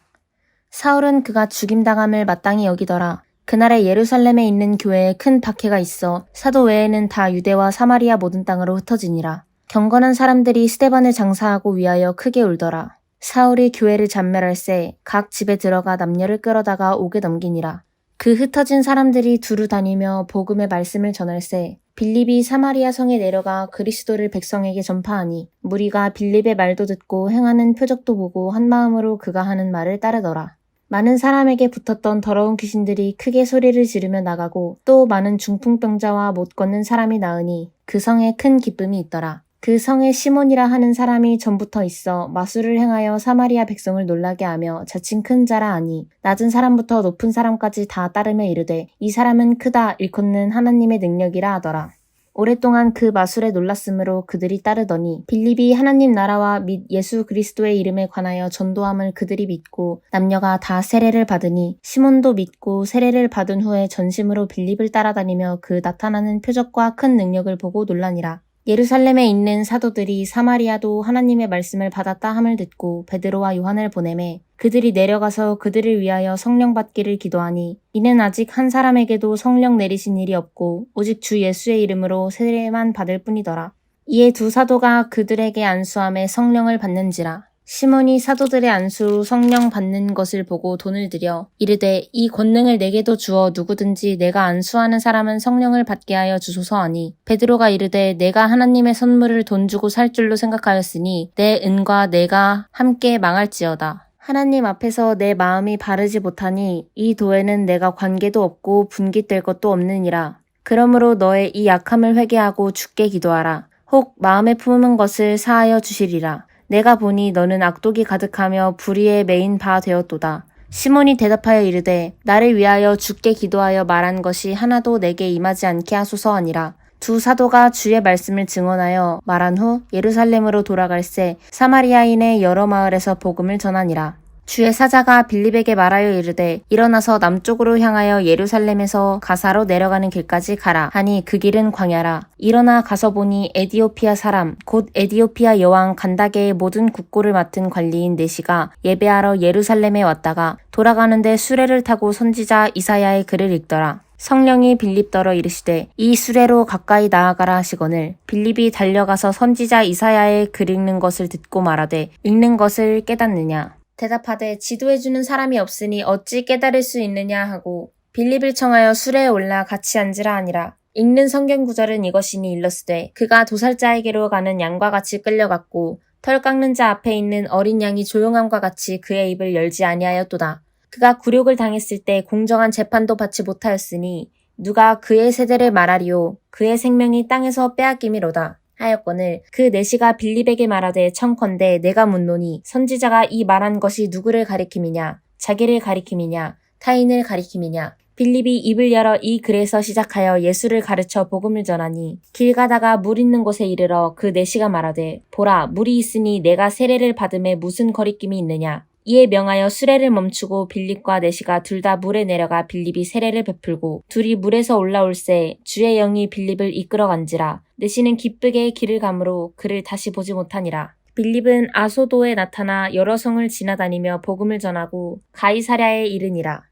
사울은 그가 죽임당함을 마땅히 여기더라. 그날에 예루살렘에 있는 교회에 큰 박해가 있어 사도 외에는 다 유대와 사마리아 모든 땅으로 흩어지니라. 경건한 사람들이 스데반을 장사하고 위하여 크게 울더라. 사울이 교회를 잔멸할새 각 집에 들어가 남녀를 끌어다가 옥에 넘기니라. 그 흩어진 사람들이 두루 다니며 복음의 말씀을 전할새 빌립이 사마리아 성에 내려가 그리스도를 백성에게 전파하니 무리가 빌립의 말도 듣고 행하는 표적도 보고 한마음으로 그가 하는 말을 따르더라. 많은 사람에게 붙었던 더러운 귀신들이 크게 소리를 지르며 나가고 또 많은 중풍병자와 못 걷는 사람이 나으니 그 성에 큰 기쁨이 있더라. 그 성에 시몬이라 하는 사람이 전부터 있어 마술을 행하여 사마리아 백성을 놀라게 하며 자칭 큰 자라 하니 낮은 사람부터 높은 사람까지 다 따르며 이르되 이 사람은 크다 일컫는 하나님의 능력이라 하더라. 오랫동안 그 마술에 놀랐으므로 그들이 따르더니 빌립이 하나님 나라와 및 예수 그리스도의 이름에 관하여 전도함을 그들이 믿고 남녀가 다 세례를 받으니 시몬도 믿고 세례를 받은 후에 전심으로 빌립을 따라다니며 그 나타나는 표적과 큰 능력을 보고 놀라니라. 예루살렘에 있는 사도들이 사마리아도 하나님의 말씀을 받았다 함을 듣고 베드로와 요한을 보내매 그들이 내려가서 그들을 위하여 성령 받기를 기도하니 이는 아직 한 사람에게도 성령 내리신 일이 없고 오직 주 예수의 이름으로 세례만 받을 뿐이더라. 이에 두 사도가 그들에게 안수함에 성령을 받는지라. 시몬이 사도들의 안수로 성령 받는 것을 보고 돈을 들여 이르되 이 권능을 내게도 주어 누구든지 내가 안수하는 사람은 성령을 받게 하여 주소서 하니 베드로가 이르되 내가 하나님의 선물을 돈 주고 살 줄로 생각하였으니 내 은과 내가 함께 망할지어다. 하나님 앞에서 내 마음이 바르지 못하니 이 도에는 내가 관계도 없고 분깃될 것도 없느니라. 그러므로 너의 이 약함을 회개하고 주께 기도하라. 혹 마음에 품은 것을 사하여 주시리라. 내가 보니 너는 악독이 가득하며 불의에 매인 바 되었도다. 시몬이 대답하여 이르되 나를 위하여 주께 기도하여 말한 것이 하나도 내게 임하지 않게 하소서 하니라. 두 사도가 주의 말씀을 증언하여 말한 후 예루살렘으로 돌아갈새 사마리아인의 여러 마을에서 복음을 전하니라. 주의 사자가 빌립에게 말하여 이르되 일어나서 남쪽으로 향하여 예루살렘에서 가사로 내려가는 길까지 가라 하니 그 길은 광야라. 일어나 가서 보니 에디오피아 사람 곧 에디오피아 여왕 간다게의 모든 국고를 맡은 관리인 네시가 예배하러 예루살렘에 왔다가 돌아가는데 수레를 타고 선지자 이사야의 글을 읽더라. 성령이 빌립더러 이르시되 이 수레로 가까이 나아가라 하시거늘 빌립이 달려가서 선지자 이사야의 글 읽는 것을 듣고 말하되 읽는 것을 깨닫느냐. 대답하되 지도해주는 사람이 없으니 어찌 깨달을 수 있느냐 하고 빌립을 청하여 수레에 올라 같이 앉으라 하니라. 읽는 성경 구절은 이것이니 일러스되 그가 도살자에게로 가는 양과 같이 끌려갔고 털 깎는 자 앞에 있는 어린 양이 조용함과 같이 그의 입을 열지 아니하였도다. 그가 굴욕을 당했을 때 공정한 재판도 받지 못하였으니 누가 그의 세대를 말하리요 그의 생명이 땅에서 빼앗김이로다. 하였거늘 그 네시가 빌립에게 말하되 청컨대 내가 묻노니 선지자가 이 말한 것이 누구를 가리킴이냐 자기를 가리킴이냐 타인을 가리킴이냐. 빌립이 입을 열어 이 글에서 시작하여 예수를 가르쳐 복음을 전하니 길 가다가 물 있는 곳에 이르러 그 네시가 말하되 보라 물이 있으니 내가 세례를 받음에 무슨 거리낌이 있느냐. 이에 명하여 수레를 멈추고 빌립과 네시가 둘 다 물에 내려가 빌립이 세례를 베풀고 둘이 물에서 올라올새 주의 영이 빌립을 이끌어간지라. 네시는 기쁘게 길을 가므로 그를 다시 보지 못하니라. 빌립은 아소도에 나타나 여러 성을 지나다니며 복음을 전하고 가이사랴에 이르니라.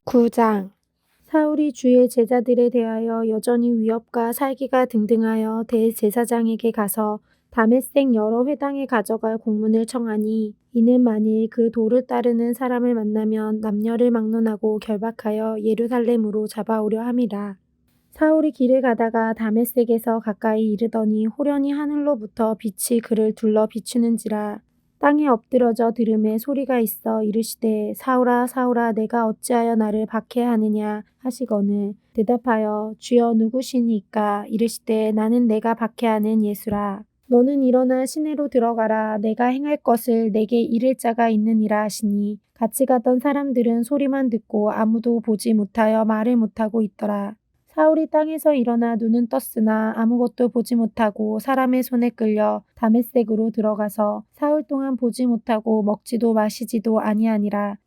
9장 사울이 주의 제자들에 대하여 여전히 위협과 살기가 등등하여 대제사장에게 가서 다메섹 여러 회당에 가져갈 공문을 청하니 이는 만일 그 도를 따르는 사람을 만나면 남녀를 막론하고 결박하여 예루살렘으로 잡아오려 함이라. 사울이 길을 가다가 다메섹에서 가까이 이르더니 호련히 하늘로부터 빛이 그를 둘러 비추는지라. 땅에 엎드러져 들음에 소리가 있어 이르시되 사울아 사울아 내가 어찌하여 나를 박해하느냐 하시거늘 대답하여 주여 누구시니까 이르시되 나는 내가 박해하는 예수라. 너는 일어나 시내로 들어가라. 내가 행할 것을 내게 이를 자가 있느니라 하시니 같이 가던 사람들은 소리만 듣고 아무도 보지 못하여 말을 못하고 있더라. 사울이 땅에서 일어나 눈은 떴으나 아무것도 보지 못하고 사람의 손에 끌려 다메섹으로 들어가서 사흘 동안 보지 못하고 먹지도 마시지도 아니하니라.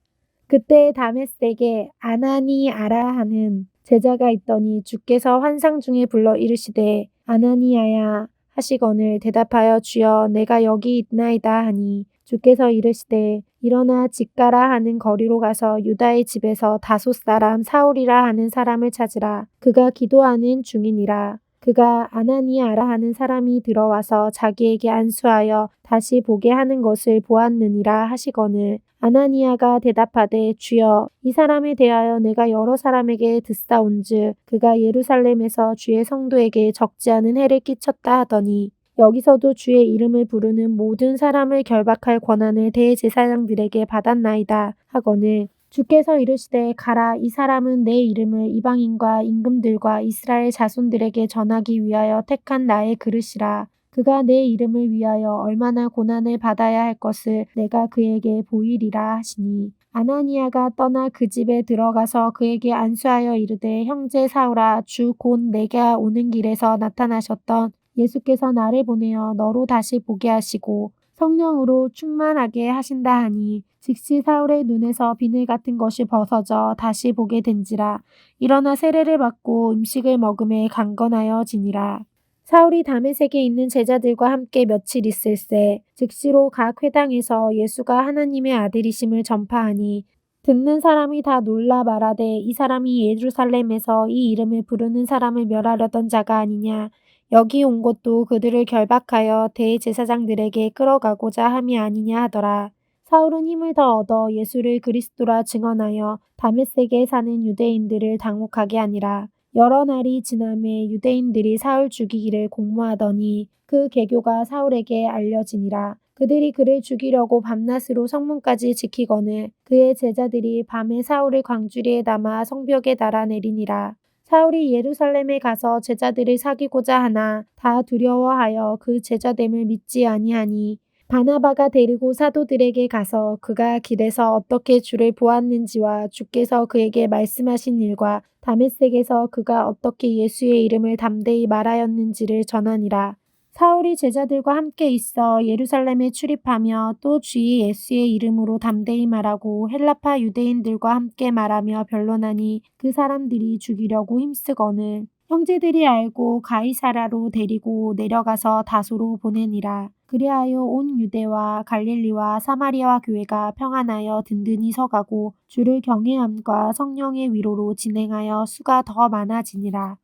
그때 다메섹에 아나니아라 하는 제자가 있더니 주께서 환상 중에 불러 이르시되 아나니아야 하시거늘 대답하여 주여 내가 여기 있나이다 하니 주께서 이르시되 일어나 직가라 하는 거리로 가서 유다의 집에서 다소 사람 사울이라 하는 사람을 찾으라. 그가 기도하는 중이니라. 그가 아나니아라 하는 사람이 들어와서 자기에게 안수하여 다시 보게 하는 것을 보았느니라 하시거늘 아나니아가 대답하되 주여 이 사람에 대하여 내가 여러 사람에게 듣사온즉 그가 예루살렘에서 주의 성도에게 적지 않은 해를 끼쳤다 하더니 여기서도 주의 이름을 부르는 모든 사람을 결박할 권한을 대제사장들에게 받았나이다 하거늘 주께서 이르시되 가라 이 사람은 내 이름을 이방인과 임금들과 이스라엘 자손들에게 전하기 위하여 택한 나의 그릇이라. 그가 내 이름을 위하여 얼마나 고난을 받아야 할 것을 내가 그에게 보이리라 하시니 아나니아가 떠나 그 집에 들어가서 그에게 안수하여 이르되 형제 사울아 주 곧 내게 오는 길에서 나타나셨던 예수께서 나를 보내어 너로 다시 보게 하시고 성령으로 충만하게 하신다 하니 즉시 사울의 눈에서 비늘 같은 것이 벗어져 다시 보게 된지라. 일어나 세례를 받고 음식을 먹음에 강건하여 지니라. 사울이 다메섹에 있는 제자들과 함께 며칠 있을새 즉시로 각 회당에서 예수가 하나님의 아들이심을 전파하니 듣는 사람이 다 놀라 말하되 이 사람이 예루살렘에서 이 이름을 부르는 사람을 멸하려던 자가 아니냐. 여기 온 것도 그들을 결박하여 대제사장들에게 끌어가고자 함이 아니냐 하더라. 사울은 힘을 더 얻어 예수를 그리스도라 증언하여 다메섹에 사는 유대인들을 당혹하게 하니라. 여러 날이 지남에 유대인들이 사울 죽이기를 공모하더니 그 계교가 사울에게 알려지니라. 그들이 그를 죽이려고 밤낮으로 성문까지 지키거늘 그의 제자들이 밤에 사울을 광주리에 담아 성벽에 달아 내리니라. 사울이 예루살렘에 가서 제자들을 사귀고자 하나 다 두려워하여 그 제자됨을 믿지 아니하니 바나바가 데리고 사도들에게 가서 그가 길에서 어떻게 주를 보았는지와 주께서 그에게 말씀하신 일과 다메섹에서 그가 어떻게 예수의 이름을 담대히 말하였는지를 전하니라. 사울이 제자들과 함께 있어 예루살렘에 출입하며 또 주의 예수의 이름으로 담대히 말하고 헬라파 유대인들과 함께 말하며 변론하니 그 사람들이 죽이려고 힘쓰거늘 형제들이 알고 가이사랴로 데리고 내려가서 다소로 보내니라. 그리하여 온 유대와 갈릴리와 사마리아 교회가 평안하여 든든히 서가고 주를 경외함과 성령의 위로로 진행하여 수가 더 많아지니라.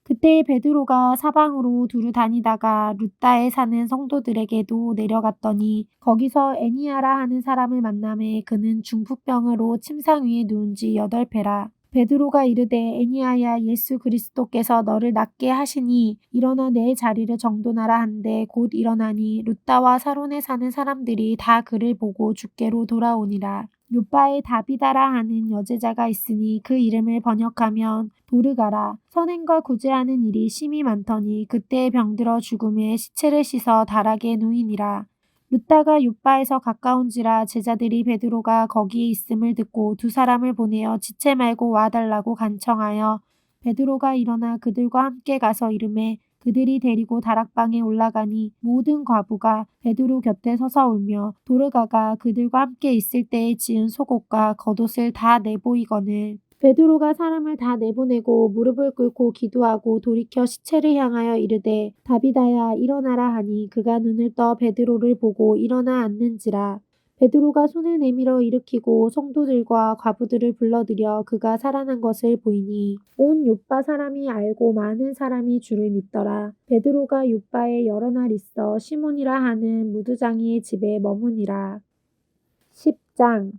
그때 베드로가 사방으로 두루 다니다가 룻다에 사는 성도들에게도 내려갔더니 거기서 애니아라 하는 사람을 만나매 그는 중풍병으로 침상 위에 누운 지 8회라. 베드로가 이르되 애니아야 예수 그리스도께서 너를 낫게 하시니 일어나 내 자리를 정돈하라 한데 곧 일어나니 룻다와 사론에 사는 사람들이 다 그를 보고 주께로 돌아오니라. 요바에 다비다라 하는 여제자가 있으니 그 이름을 번역하면 도르가라. 선행과 구제하는 일이 심히 많더니 그때 병들어 죽음에 시체를 씻어 다락에 누이니라. 룻다가 요바에서 가까운지라 제자들이 베드로가 거기에 있음을 듣고 2 사람을 보내어 지체 말고 와달라고 간청하여 베드로가 일어나 그들과 함께 가서 이르매 그들이 데리고 다락방에 올라가니 모든 과부가 베드로 곁에 서서 울며 도르가가 그들과 함께 있을 때에 지은 속옷과 겉옷을 다 내보이거늘 베드로가 사람을 다 내보내고 무릎을 꿇고 기도하고 돌이켜 시체를 향하여 이르되 다비다야 일어나라 하니 그가 눈을 떠 베드로를 보고 일어나 앉는지라. 베드로가 손을 내밀어 일으키고 성도들과 과부들을 불러들여 그가 살아난 것을 보이니 온 욥바 사람이 알고 많은 사람이 주를 믿더라. 베드로가 욥바에 여러 날 있어 시몬이라 하는 무두장이의 집에 머무니라. 10장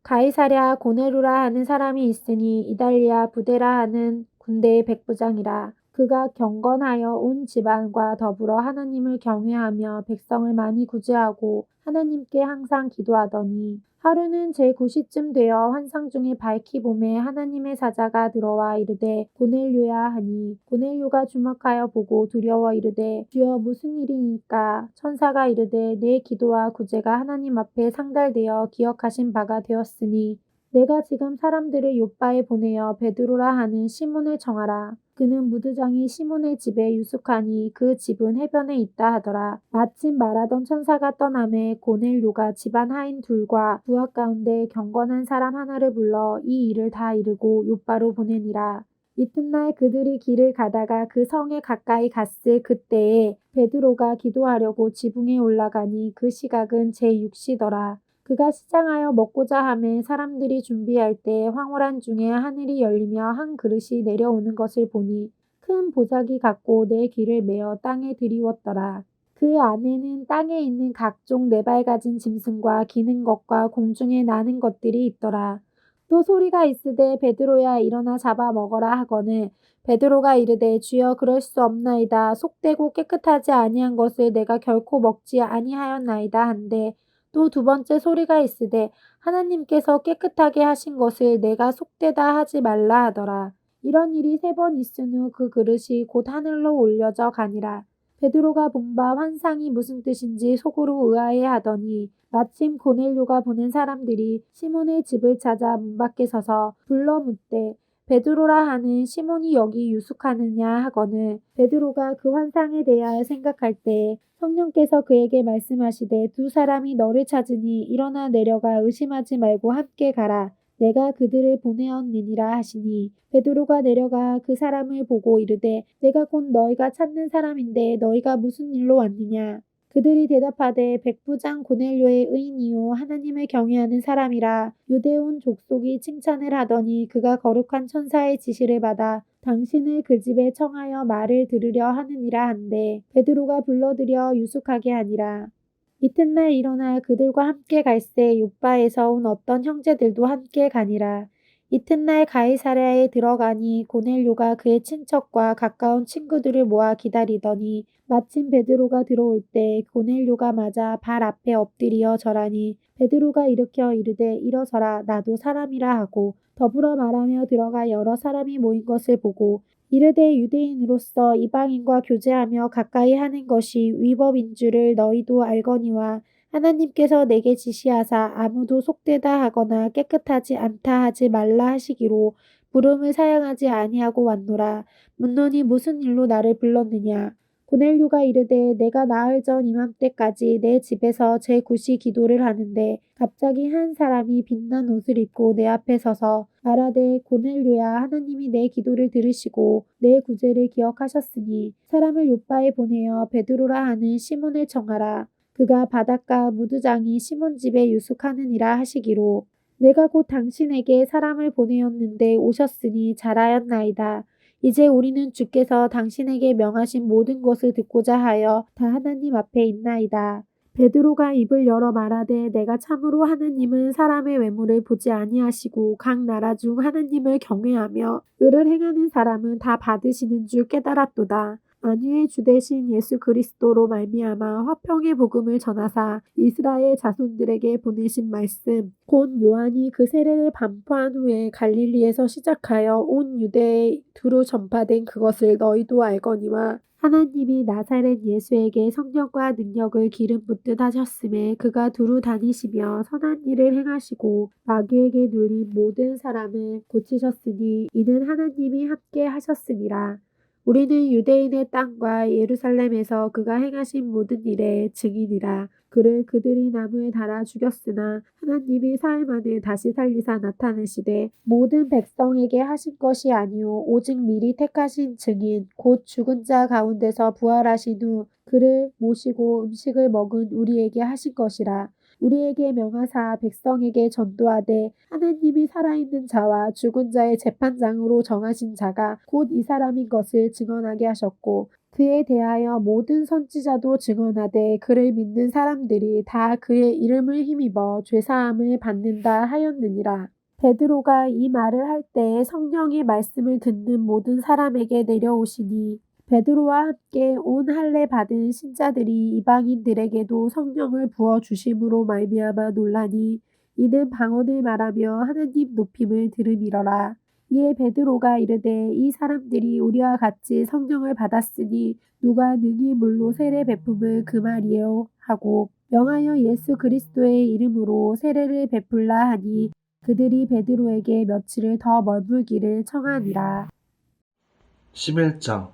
가이사랴 고넬료라 하는 사람이 있으니 이달리아 부데라 하는 군대의 백부장이라. 그가 경건하여 온 집안과 더불어 하나님을 경외하며 백성을 많이 구제하고 하나님께 항상 기도하더니 하루는 제9시쯤 되어 환상 중에 밝히 봄에 하나님의 사자가 들어와 이르되 고넬료야 하니 고넬료가 주목하여 보고 두려워 이르되 주여 무슨 일이니까 천사가 이르되 내 기도와 구제가 하나님 앞에 상달되어 기억하신 바가 되었으니 내가 지금 사람들을 요바에 보내어 베드로라 하는 시몬을 청하라. 그는 무두장이 시몬의 집에 유숙하니 그 집은 해변에 있다 하더라. 마침 말하던 천사가 떠나매 고넬료가 집안 하인 둘과 부하 가운데 경건한 사람 하나를 불러 이 일을 다 이르고 요바로 보내니라. 이튿날 그들이 길을 가다가 그 성에 가까이 갔을 그때에 베드로가 기도하려고 지붕에 올라가니 그 시각은 제6시더라. 그가 시장하여 먹고자 하매 사람들이 준비할 때 황홀한 중에 하늘이 열리며 한 그릇이 내려오는 것을 보니 큰 보자기 같고 네 귀를 메어 땅에 들이웠더라. 그 안에는 땅에 있는 각종 4발 가진 짐승과 기는 것과 공중에 나는 것들이 있더라. 또 소리가 있으되 베드로야 일어나 잡아 먹어라 하거늘 베드로가 이르되 주여 그럴 수 없나이다. 속되고 깨끗하지 아니한 것을 내가 결코 먹지 아니하였나이다 한데 또 2번째 소리가 있으되 하나님께서 깨끗하게 하신 것을 내가 속되다 하지 말라 하더라. 이런 일이 3번 있은 후 그 그릇이 곧 하늘로 올려져 가니라. 베드로가 본 바 환상이 무슨 뜻인지 속으로 의아해 하더니 마침 고넬료가 보낸 사람들이 시몬의 집을 찾아 문 밖에 서서 불러 묻되 베드로라 하는 시몬이 여기 유숙하느냐 하거늘 베드로가 그 환상에 대하여 생각할 때 성령께서 그에게 말씀하시되 2 사람이 너를 찾으니 일어나 내려가 의심하지 말고 함께 가라. 내가 그들을 보내었느니라 하시니 베드로가 내려가 그 사람을 보고 이르되 내가 곧 너희가 찾는 사람인데 너희가 무슨 일로 왔느냐. 그들이 대답하되 백부장 고넬료의 의인이요 하나님을 경외하는 사람이라 유대 온 족속이 칭찬을 하더니 그가 거룩한 천사의 지시를 받아 당신을 그 집에 청하여 말을 들으려 하느니라 한데 베드로가 불러들여 유숙하게 하니라. 이튿날 일어나 그들과 함께 갈새 욥바에서 온 어떤 형제들도 함께 가니라. 이튿날 가이사랴에 들어가니 고넬료가 그의 친척과 가까운 친구들을 모아 기다리더니 마침 베드로가 들어올 때 고넬료가 맞아 발 앞에 엎드리어 절하니 베드로가 일으켜 이르되 일어서라 나도 사람이라 하고 더불어 말하며 들어가 여러 사람이 모인 것을 보고 이르되 유대인으로서 이방인과 교제하며 가까이 하는 것이 위법인 줄을 너희도 알거니와 하나님께서 내게 지시하사 아무도 속되다 하거나 깨끗하지 않다 하지 말라 하시기로 부름을 사양하지 아니하고 왔노라. 묻노니 무슨 일로 나를 불렀느냐. 고넬료가 이르되 내가 나흘 전 이맘때까지 내 집에서 제9시 기도를 하는데 갑자기 한 사람이 빛난 옷을 입고 내 앞에 서서 말하되 고넬료야 하나님이 내 기도를 들으시고 내 구제를 기억하셨으니 사람을 욥바에 보내어 베드로라 하는 시몬을 청하라. 그가 바닷가 무두장이 시몬 집에 유숙하느니라 하시기로 내가 곧 당신에게 사람을 보내었는데 오셨으니 잘하였나이다. 이제 우리는 주께서 당신에게 명하신 모든 것을 듣고자 하여 다 하나님 앞에 있나이다. 베드로가 입을 열어 말하되 내가 참으로 하나님은 사람의 외모를 보지 아니하시고 각 나라 중 하나님을 경외하며 의를 행하는 사람은 다 받으시는 줄 깨달았도다. 만유의 주 되신 예수 그리스도로 말미암아 화평의 복음을 전하사 이스라엘 자손들에게 보내신 말씀 곧 요한이 그 세례를 반포한 후에 갈릴리에서 시작하여 온 유대에 두루 전파된 그것을 너희도 알거니와 하나님이 나사렛 예수에게 성령과 능력을 기름 붓듯 하셨음에 그가 두루 다니시며 선한 일을 행하시고 마귀에게 눌린 모든 사람을 고치셨으니 이는 하나님이 함께 하셨음이라. 우리는 유대인의 땅과 예루살렘에서 그가 행하신 모든 일의 증인이라. 그를 그들이 나무에 달아 죽였으나 하나님이 사흘 만에 다시 살리사 나타내시되 모든 백성에게 하신 것이 아니요 오직 미리 택하신 증인 곧 죽은 자 가운데서 부활하신 후 그를 모시고 음식을 먹은 우리에게 하신 것이라. 우리에게 명하사 백성에게 전도하되 하나님이 살아있는 자와 죽은 자의 재판장으로 정하신 자가 곧 이 사람인 것을 증언하게 하셨고 그에 대하여 모든 선지자도 증언하되 그를 믿는 사람들이 다 그의 이름을 힘입어 죄사함을 받는다 하였느니라. 베드로가 이 말을 할 때에 성령이 말씀을 듣는 모든 사람에게 내려오시니 베드로와 함께 온 할례 받은 신자들이 이방인들에게도 성령을 부어 주심으로 말미암아 놀라니 이는 방언을 말하며 하나님 높임을 들음이러라. 이에 베드로가 이르되 이 사람들이 우리와 같이 성령을 받았으니 누가 능히 물로 세례 베품을 그 말이요 하고 명하여 예수 그리스도의 이름으로 세례를 베풀라 하니 그들이 베드로에게 며칠을 더 머물기를 청하니라. 11장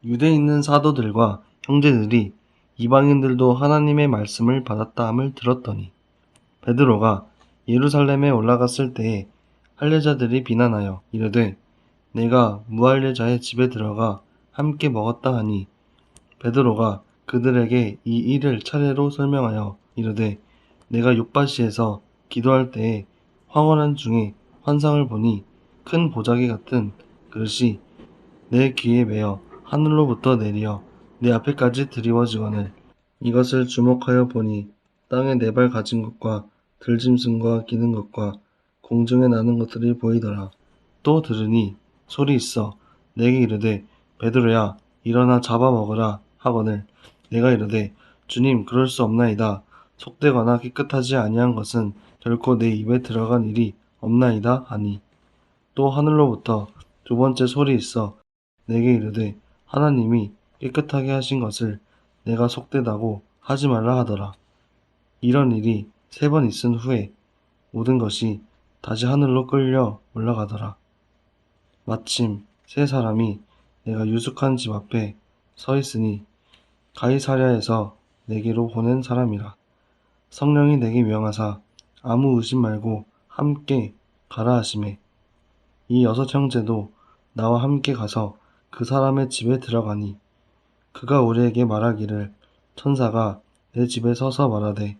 유대에 있는 사도들과 형제들이 이방인들도 하나님의 말씀을 받았다 함을 들었더니 베드로가 예루살렘에 올라갔을 때에 할례자들이 비난하여 이르되 내가 무할례자의 집에 들어가 함께 먹었다 하니 베드로가 그들에게 이 일을 차례로 설명하여 이르되 내가 욥바시에서 기도할 때에 황홀한 중에 환상을 보니 큰 보자기 같은 그릇이 내 귀에 매어 하늘로부터 내리어 내 앞에까지 드리워지거늘 이것을 주목하여 보니 땅에 네 발 가진 것과 들짐승과 기는 것과 공중에 나는 것들이 보이더라. 또 들으니 소리 있어 내게 이르되 베드로야 일어나 잡아먹으라 하거늘 내가 이르되 주님 그럴 수 없나이다. 속되거나 깨끗하지 아니한 것은 결코 내 입에 들어간 일이 없나이다 하니 또 하늘로부터 두 번째 소리 있어 내게 이르되 하나님이 깨끗하게 하신 것을 내가 속되다고 하지 말라 하더라. 이런 일이 3번 있은 후에 모든 것이 다시 하늘로 끌려 올라가더라. 마침 3사람이 내가 유숙한 집 앞에 서 있으니 가이사랴에서 내게로 보낸 사람이라. 성령이 내게 명하사 아무 의심 말고 함께 가라 하시매 이 6 형제도 나와 함께 가서 그 사람의 집에 들어가니 그가 우리에게 말하기를 천사가 내 집에 서서 말하되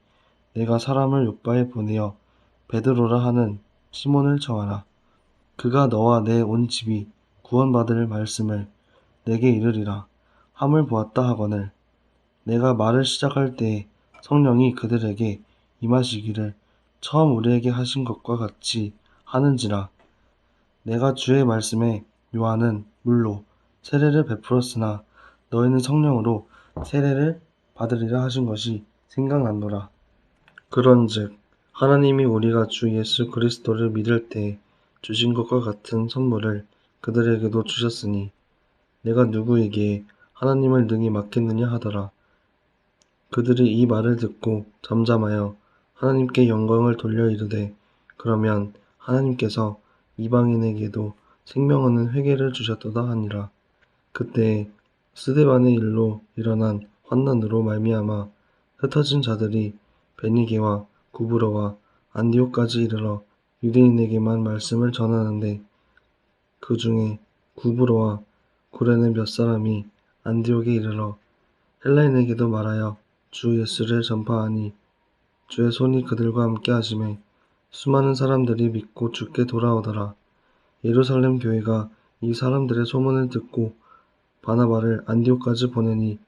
내가 사람을 욥바에 보내어 베드로라 하는 시몬을 청하라. 그가 너와 내 온 집이 구원받을 말씀을 내게 이르리라 함을 보았다 하거늘 내가 말을 시작할 때에 성령이 그들에게 임하시기를 처음 우리에게 하신 것과 같이 하는지라. 내가 주의 말씀에 요한은 물로 세례를 베풀었으나 너희는 성령으로 세례를 받으리라 하신 것이 생각났노라. 그런즉 하나님이 우리가 주 예수 그리스도를 믿을 때에 주신 것과 같은 선물을 그들에게도 주셨으니 내가 누구에게 하나님을 능히 맡겠느냐 하더라. 그들이 이 말을 듣고 잠잠하여 하나님께 영광을 돌려 이르되 그러면 하나님께서 이방인에게도 생명 얻는 회개를 주셨도다 하니라. 그때에 스데반의 일로 일어난 환난으로 말미암아 흩어진 자들이 베니게와 구브로와 안디옥까지 이르러 유대인에게만 말씀을 전하는데 그 중에 구브로와 구레네 몇 사람이 안디옥에 이르러 헬라인에게도 말하여 주 예수를 전파하니 주의 손이 그들과 함께 하심에 수많은 사람들이 믿고 주께 돌아오더라. 예루살렘 교회가 이 사람들의 소문을 듣고 바나바를 안디옥까지 보내니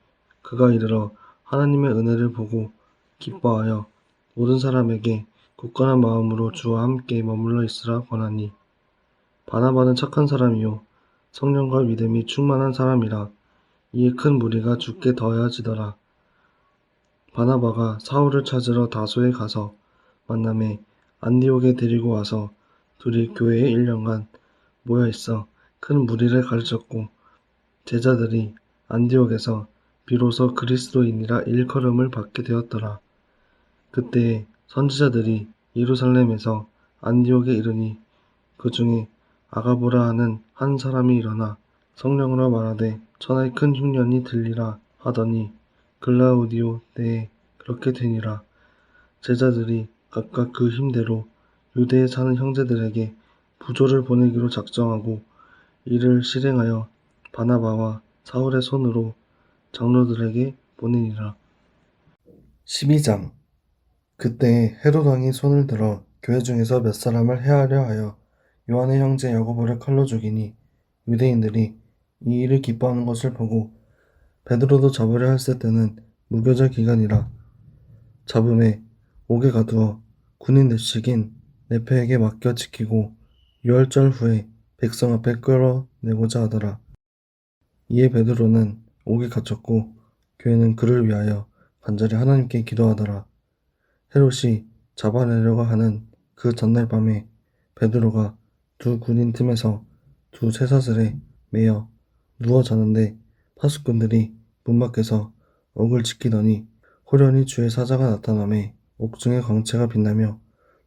그가 이르러 하나님의 은혜를 보고 기뻐하여 모든 사람에게 굳건한 마음으로 주와 함께 머물러 있으라 권하니 바나바는 착한 사람이요 성령과 믿음이 충만한 사람이라. 이에 큰 무리가 주께 더해지더라. 바나바가 사울을 찾으러 다소에 가서 만남에 안디옥에 데리고 와서 둘이 교회에 1년간 모여 있어 큰 무리를 가르쳤고 제자들이 안디옥에서 비로소 그리스도인이라 일컬음을 받게 되었더라. 그때에 선지자들이 예루살렘에서 안디옥에 이르니 그 중에 아가보라 하는 한 사람이 일어나 성령으로 말하되 천하의 큰 흉년이 들리라 하더니 글라우디오 때에 그렇게 되니라. 제자들이 각각 그 힘대로 유대에 사는 형제들에게 부조를 보내기로 작정하고 이를 실행하여 바나바와 사울의 손으로 장로들에게 보내니라. 12장 그때 헤롯 왕이 손을 들어 교회 중에서 몇 사람을 해하려 하여 요한의 형제 야고보를 칼로 죽이니 유대인들이 이 일을 기뻐하는 것을 보고 베드로도 잡으려 했을 때는 무교절 기간이라 잡음에 옥에 가두어 군인 대식인 네페에게 맡겨 지키고 유월절 후에 백성 앞에 끌어내고자 하더라. 이에 베드로는 옥에 갇혔고 교회는 그를 위하여 간절히 하나님께 기도하더라. 헤롯이 잡아내려고 하는 그 전날 밤에 베드로가 두 군인 틈에서 두 쇠사슬에 매여 누워 자는데 파수꾼들이 문 밖에서 옥을 지키더니 호련히 주의 사자가 나타나매 옥중의 광채가 빛나며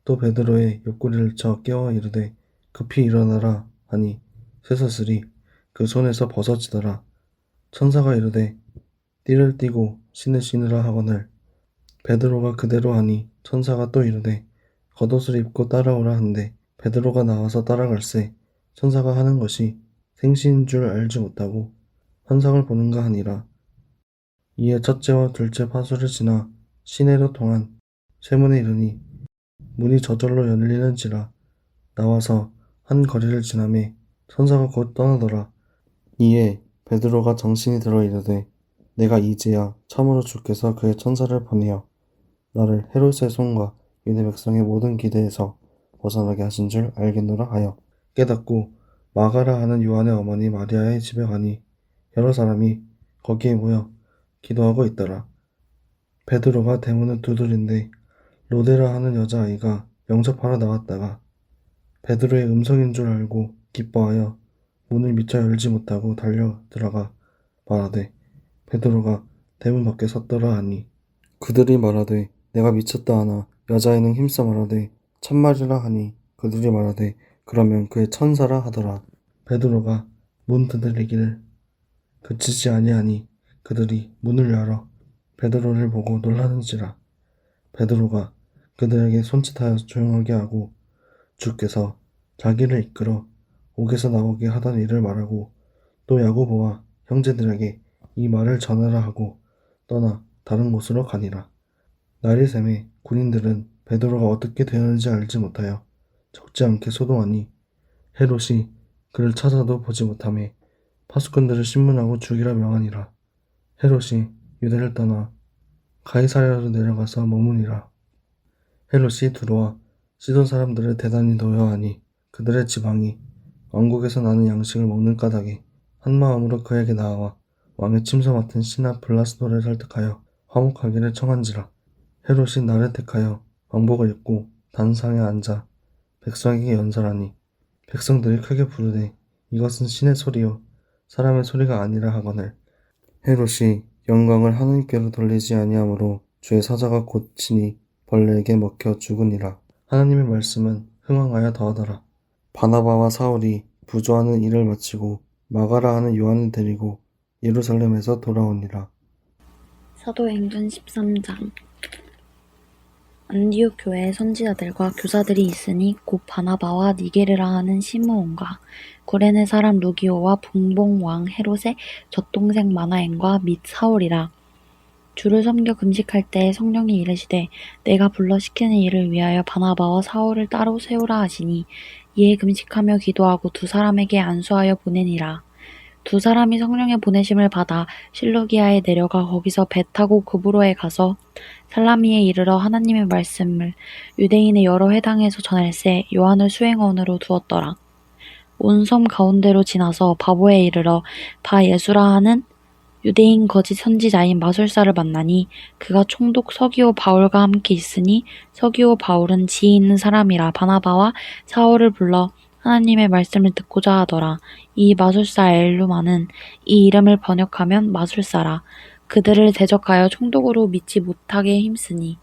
또 베드로의 옆구리를 쳐 깨워 이르되 급히 일어나라 하니 쇠사슬이 그 손에서 벗어지더라. 천사가 이르되 띠를 띠고 신을 신으라 하거늘 베드로가 그대로 하니 천사가 또 이르되 겉옷을 입고 따라오라 한데 베드로가 나와서 따라갈새 천사가 하는 것이 생시인 줄 알지 못하고 환상을 보는가 하니라. 이에 첫째와 둘째 파수를 지나 시내로 통한 쇠문에 이르니 문이 저절로 열리는지라. 나와서 한 거리를 지나매 천사가 곧 떠나더라. 이에 베드로가 정신이 들어 이르되 내가 이제야 참으로 주께서 그의 천사를 보내어 나를 헤롯의 손과 유대 백성의 모든 기대에서 벗어나게 하신 줄 알겠노라 하여 깨닫고 마가라 하는 요한의 어머니 마리아의 집에 가니 여러 사람이 거기에 모여 기도하고 있더라. 베드로가 대문을 두드린데 로데라 하는 여자아이가 영접하러 나왔다가 베드로의 음성인 줄 알고 기뻐하여 문을 미처 열지 못하고 달려 들어가 말하되 베드로가 대문 밖에 섰더라 하니 그들이 말하되 내가 미쳤다 하나 여자애는 힘써 말하되 참말이라 하니 그들이 말하되 그러면 그의 천사라 하더라. 베드로가 문 두드리기를 그치지 아니하니 그들이 문을 열어 베드로를 보고 놀라는지라. 베드로가 그들에게 손짓하여 조용하게 하고 주께서 자기를 이끌어 옥에서 나오게 하던 일을 말하고 또 야고보와 형제들에게 이 말을 전하라 하고 떠나 다른 곳으로 가니라. 날이 새매 군인들은 베드로가 어떻게 되었는지 알지 못하여 적지 않게 소동하니 헤롯이 그를 찾아도 보지 못하매 파수꾼들을 신문하고 죽이라 명하니라. 헤롯이 유대를 떠나 가이사랴로 내려가서 머무니라. 헤롯이 두로와 시돈 사람들을 대단히 노여하니 그들의 지방이 왕국에서 나는 양식을 먹는 까닭에 한 마음으로 그에게 나아와 왕의 침소 맡은 신하 블라스도를 설득하여 화목하기를 청한지라. 헤롯이 나를 택하여 왕복을 입고 단상에 앉아 백성에게 연설하니 백성들이 크게 부르되 이것은 신의 소리요 사람의 소리가 아니라 하거늘 헤롯이 영광을 하나님께로 돌리지 아니하므로 주의 사자가 곧 친히 벌레에게 먹혀 죽으니라. 하나님의 말씀은 흥왕하여 더하더라. 바나바와 사울이 부조하는 일을 마치고 마가라 하는 요한을 데리고 예루살렘에서 돌아오니라. 사도행전 13장. 안디옥 교회에 선지자들과 교사들이 있으니 곧 바나바와 니게르라 하는 시므온과 구레네 사람 루기오와 분봉 왕 헤롯의 젖동생 마나엔과 및 사울이라. 주를 섬겨 금식할 때에 성령이 이르시되 내가 불러 시키는 일을 위하여 바나바와 사울을 따로 세우라 하시니 이에 금식하며 기도하고 두 사람에게 안수하여 보내니라. 두 사람이 성령의 보내심을 받아 실루기아에 내려가 거기서 배 타고 구브로에 가서 살라미에 이르러 하나님의 말씀을 유대인의 여러 회당에서 전할세 요한을 수행원으로 두었더라. 온 섬 가운데로 지나서 바보에 이르러 바 예수라 하는 유대인 거짓 선지자인 마술사를 만나니 그가 총독 서기오 바울과 함께 있으니 서기오 바울은 지혜 있는 사람이라 바나바와 사울을 불러 하나님의 말씀을 듣고자 하더라. 이 마술사 엘루마는 이 이름을 번역하면 마술사라. 그들을 대적하여 총독으로 믿지 못하게 힘쓰니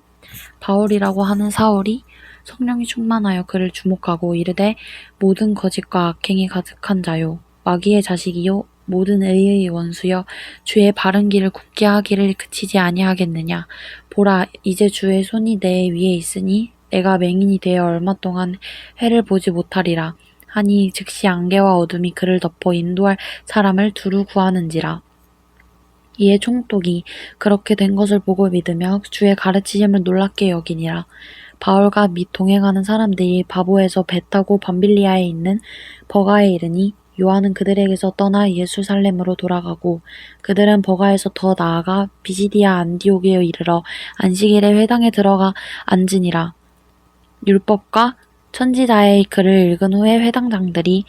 바울이라고 하는 사울이 성령이 충만하여 그를 주목하고 이르되 모든 거짓과 악행이 가득한 자요 마귀의 자식이요 모든 의의 원수여 주의 바른 길을 굳게 하기를 그치지 아니하겠느냐. 보라 이제 주의 손이 내 위에 있으니 내가 맹인이 되어 얼마 동안 해를 보지 못하리라 하니 즉시 안개와 어둠이 그를 덮어 인도할 사람을 두루 구하는지라. 이에 총독이 그렇게 된 것을 보고 믿으며 주의 가르치심을 놀랍게 여기니라. 바울과 및 동행하는 사람들이 바보에서 배 타고 밤빌리아에 있는 버가에 이르니 요한은 그들에게서 떠나 예루살렘으로 돌아가고 그들은 버가에서 더 나아가 비시디아 안디옥에 이르러 안식일에 회당에 들어가 앉으니라. 율법과 천지자의 글을 읽은 후에 회당장들이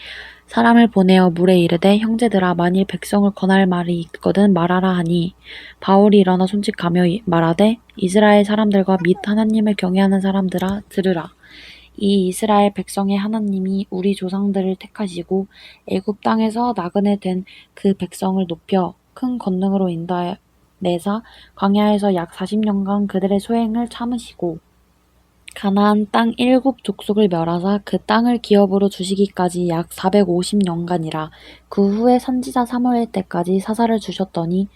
사람을 보내어 물에 이르되 형제들아 만일 백성을 권할 말이 있거든 말하라 하니 바울이 일어나 손짓하며 말하되 이스라엘 사람들과 및 하나님을 경외하는 사람들아 들으라. 이 이스라엘 백성의 하나님이 우리 조상들을 택하시고 애굽 땅에서 나그네 된 그 백성을 높여 큰 권능으로 인도내사 광야에서 약 40년간 그들의 소행을 참으시고 가나안 땅 7 족속을 멸하사 그 땅을 기업으로 주시기까지 약 450년간이라. 그 후에 선지자 사무엘 때까지 사사를 주셨더니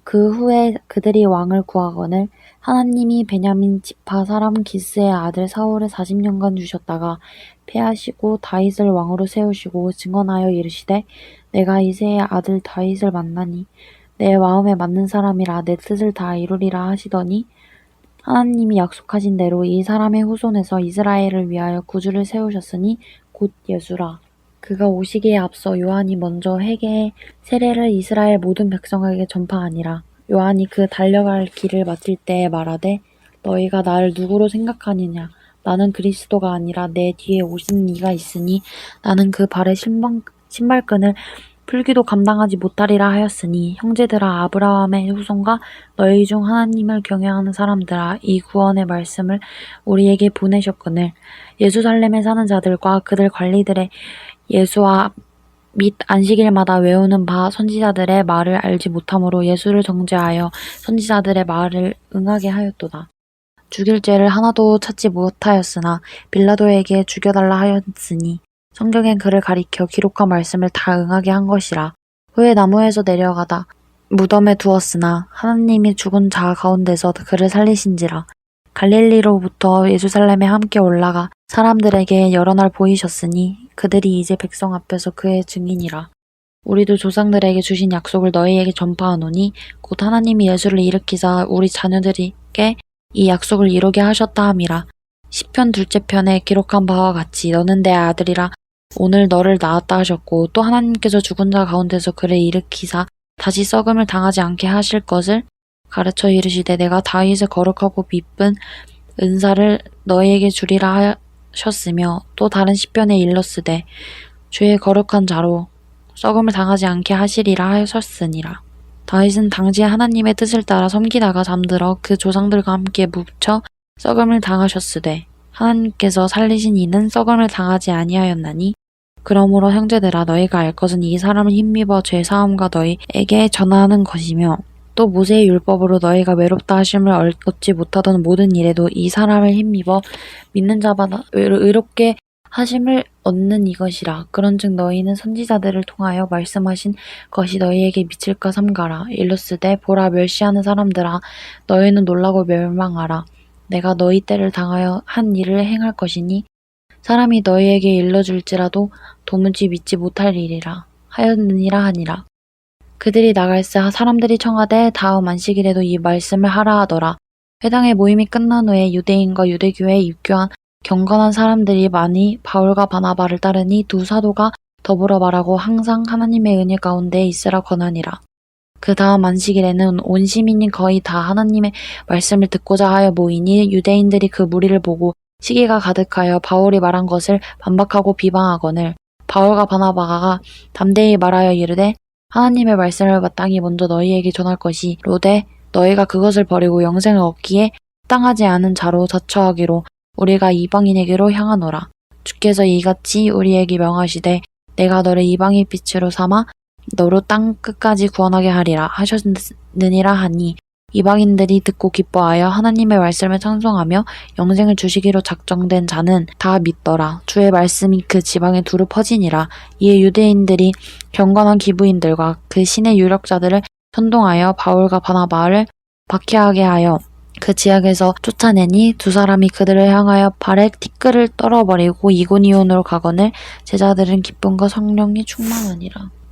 그 후에 그들이 왕을 구하거늘 하나님이 베냐민 지파 사람 기스의 아들 사울을 40년간 주셨다가 패하시고 다윗을 왕으로 세우시고 증언하여 이르시되 내가 이새의 아들 다윗을 만나니 내 마음에 맞는 사람이라 내 뜻을 다 이루리라 하시더니 하나님이 약속하신 대로 이 사람의 후손에서 이스라엘을 위하여 구주를 세우셨으니 곧 예수라. 그가 오시기에 앞서 요한이 먼저 회개의 세례를 이스라엘 모든 백성에게 전파하니라. 요한이 그 달려갈 길을 마칠 때에 말하되 너희가 나를 누구로 생각하느냐. 나는 그리스도가 아니라 내 뒤에 오시는 이가 있으니 나는 그 발의 신발끈을 풀기도 감당하지 못하리라 하였으니 형제들아 아브라함의 후손과 너희 중 하나님을 경외하는 사람들아 이 구원의 말씀을 우리에게 보내셨거늘 예루살렘에 사는 자들과 그들 관리들의 예수와 및 안식일마다 외우는 바 선지자들의 말을 알지 못함으로 예수를 정죄하여 선지자들의 말을 응하게 하였도다. 죽일 죄를 하나도 찾지 못하였으나 빌라도에게 죽여달라 하였으니 성경엔 그를 가리켜 기록한 말씀을 다 응하게 한 것이라. 후에 나무에서 내려가다 무덤에 두었으나 하나님이 죽은 자 가운데서 그를 살리신지라. 갈릴리로부터 예루살렘에 함께 올라가 사람들에게 여러 날 보이셨으니 그들이 이제 백성 앞에서 그의 증인이라. 우리도 조상들에게 주신 약속을 너희에게 전파하노니 곧 하나님이 예수를 일으키사 우리 자녀들에게 이 약속을 이루게 하셨다 함이라. 시편 2째 편에 기록한 바와 같이 너는 내 아들이라 오늘 너를 낳았다 하셨고 또 하나님께서 죽은 자 가운데서 그를 일으키사 다시 썩음을 당하지 않게 하실 것을 가르쳐 이르시되 내가 다윗의 거룩하고 기쁜 은사를 너희에게 주리라 하셨으며 또 다른 시편에 일렀으되 주의 거룩한 자로 썩음을 당하지 않게 하시리라 하셨으니라. 다윗은 당시 하나님의 뜻을 따라 섬기다가 잠들어 그 조상들과 함께 묻혀 썩음을 당하셨으되 하나님께서 살리신 이는 썩음을 당하지 아니하였나니 그러므로 형제들아 너희가 알 것은 이 사람을 힘입어 죄 사함과 너희에게 전하는 것이며 또 모세의 율법으로 너희가 외롭다 하심을 얻지 못하던 모든 일에도 이 사람을 힘입어 믿는 자마다 의롭게 하심을 얻는 이것이라. 그런즉 너희는 선지자들을 통하여 말씀하신 것이 너희에게 미칠까 삼가라. 일렀으되 보라 멸시하는 사람들아 너희는 놀라고 멸망하라. 내가 너희 때를 당하여 한 일을 행할 것이니 사람이 너희에게 일러줄지라도 도무지 믿지 못할 일이라 하였느니라 하니라. 그들이 나갈새 사람들이 청하되 다음 안식일에도 이 말씀을 하라 하더라. 회당의 모임이 끝난 후에 유대인과 유대교회에 입교한 경건한 사람들이 많이 바울과 바나바를 따르니 두 사도가 더불어 말하고 항상 하나님의 은혜 가운데 있으라 권하니라. 그 다음 안식일에는 온 시민이 거의 다 하나님의 말씀을 듣고자 하여 모이니 유대인들이 그 무리를 보고 시기가 가득하여 바울이 말한 것을 반박하고 비방하거늘 바울과 바나바가 담대히 말하여 이르되 하나님의 말씀을 마땅히 먼저 너희에게 전할 것이로되 너희가 그것을 버리고 영생을 얻기에 합당하지 않은 자로 자처하기로 우리가 이방인에게로 향하노라. 주께서 이같이 우리에게 명하시되 내가 너를 이방의 빛으로 삼아 너로 땅 끝까지 구원하게 하리라 하셨느니라 하니 이방인들이 듣고 기뻐하여 하나님의 말씀을 찬송하며 영생을 주시기로 작정된 자는 다 믿더라. 주의 말씀이 그 지방에 두루 퍼지니라. 이에 유대인들이 경건한 기부인들과 그 신의 유력자들을 선동하여 바울과 바나바를 박해하게 하여 그 지역에서 쫓아내니 두 사람이 그들을 향하여 발에 티끌을 떨어버리고 이고니온으로 가거늘 제자들은 기쁨과 성령이 충만하니라.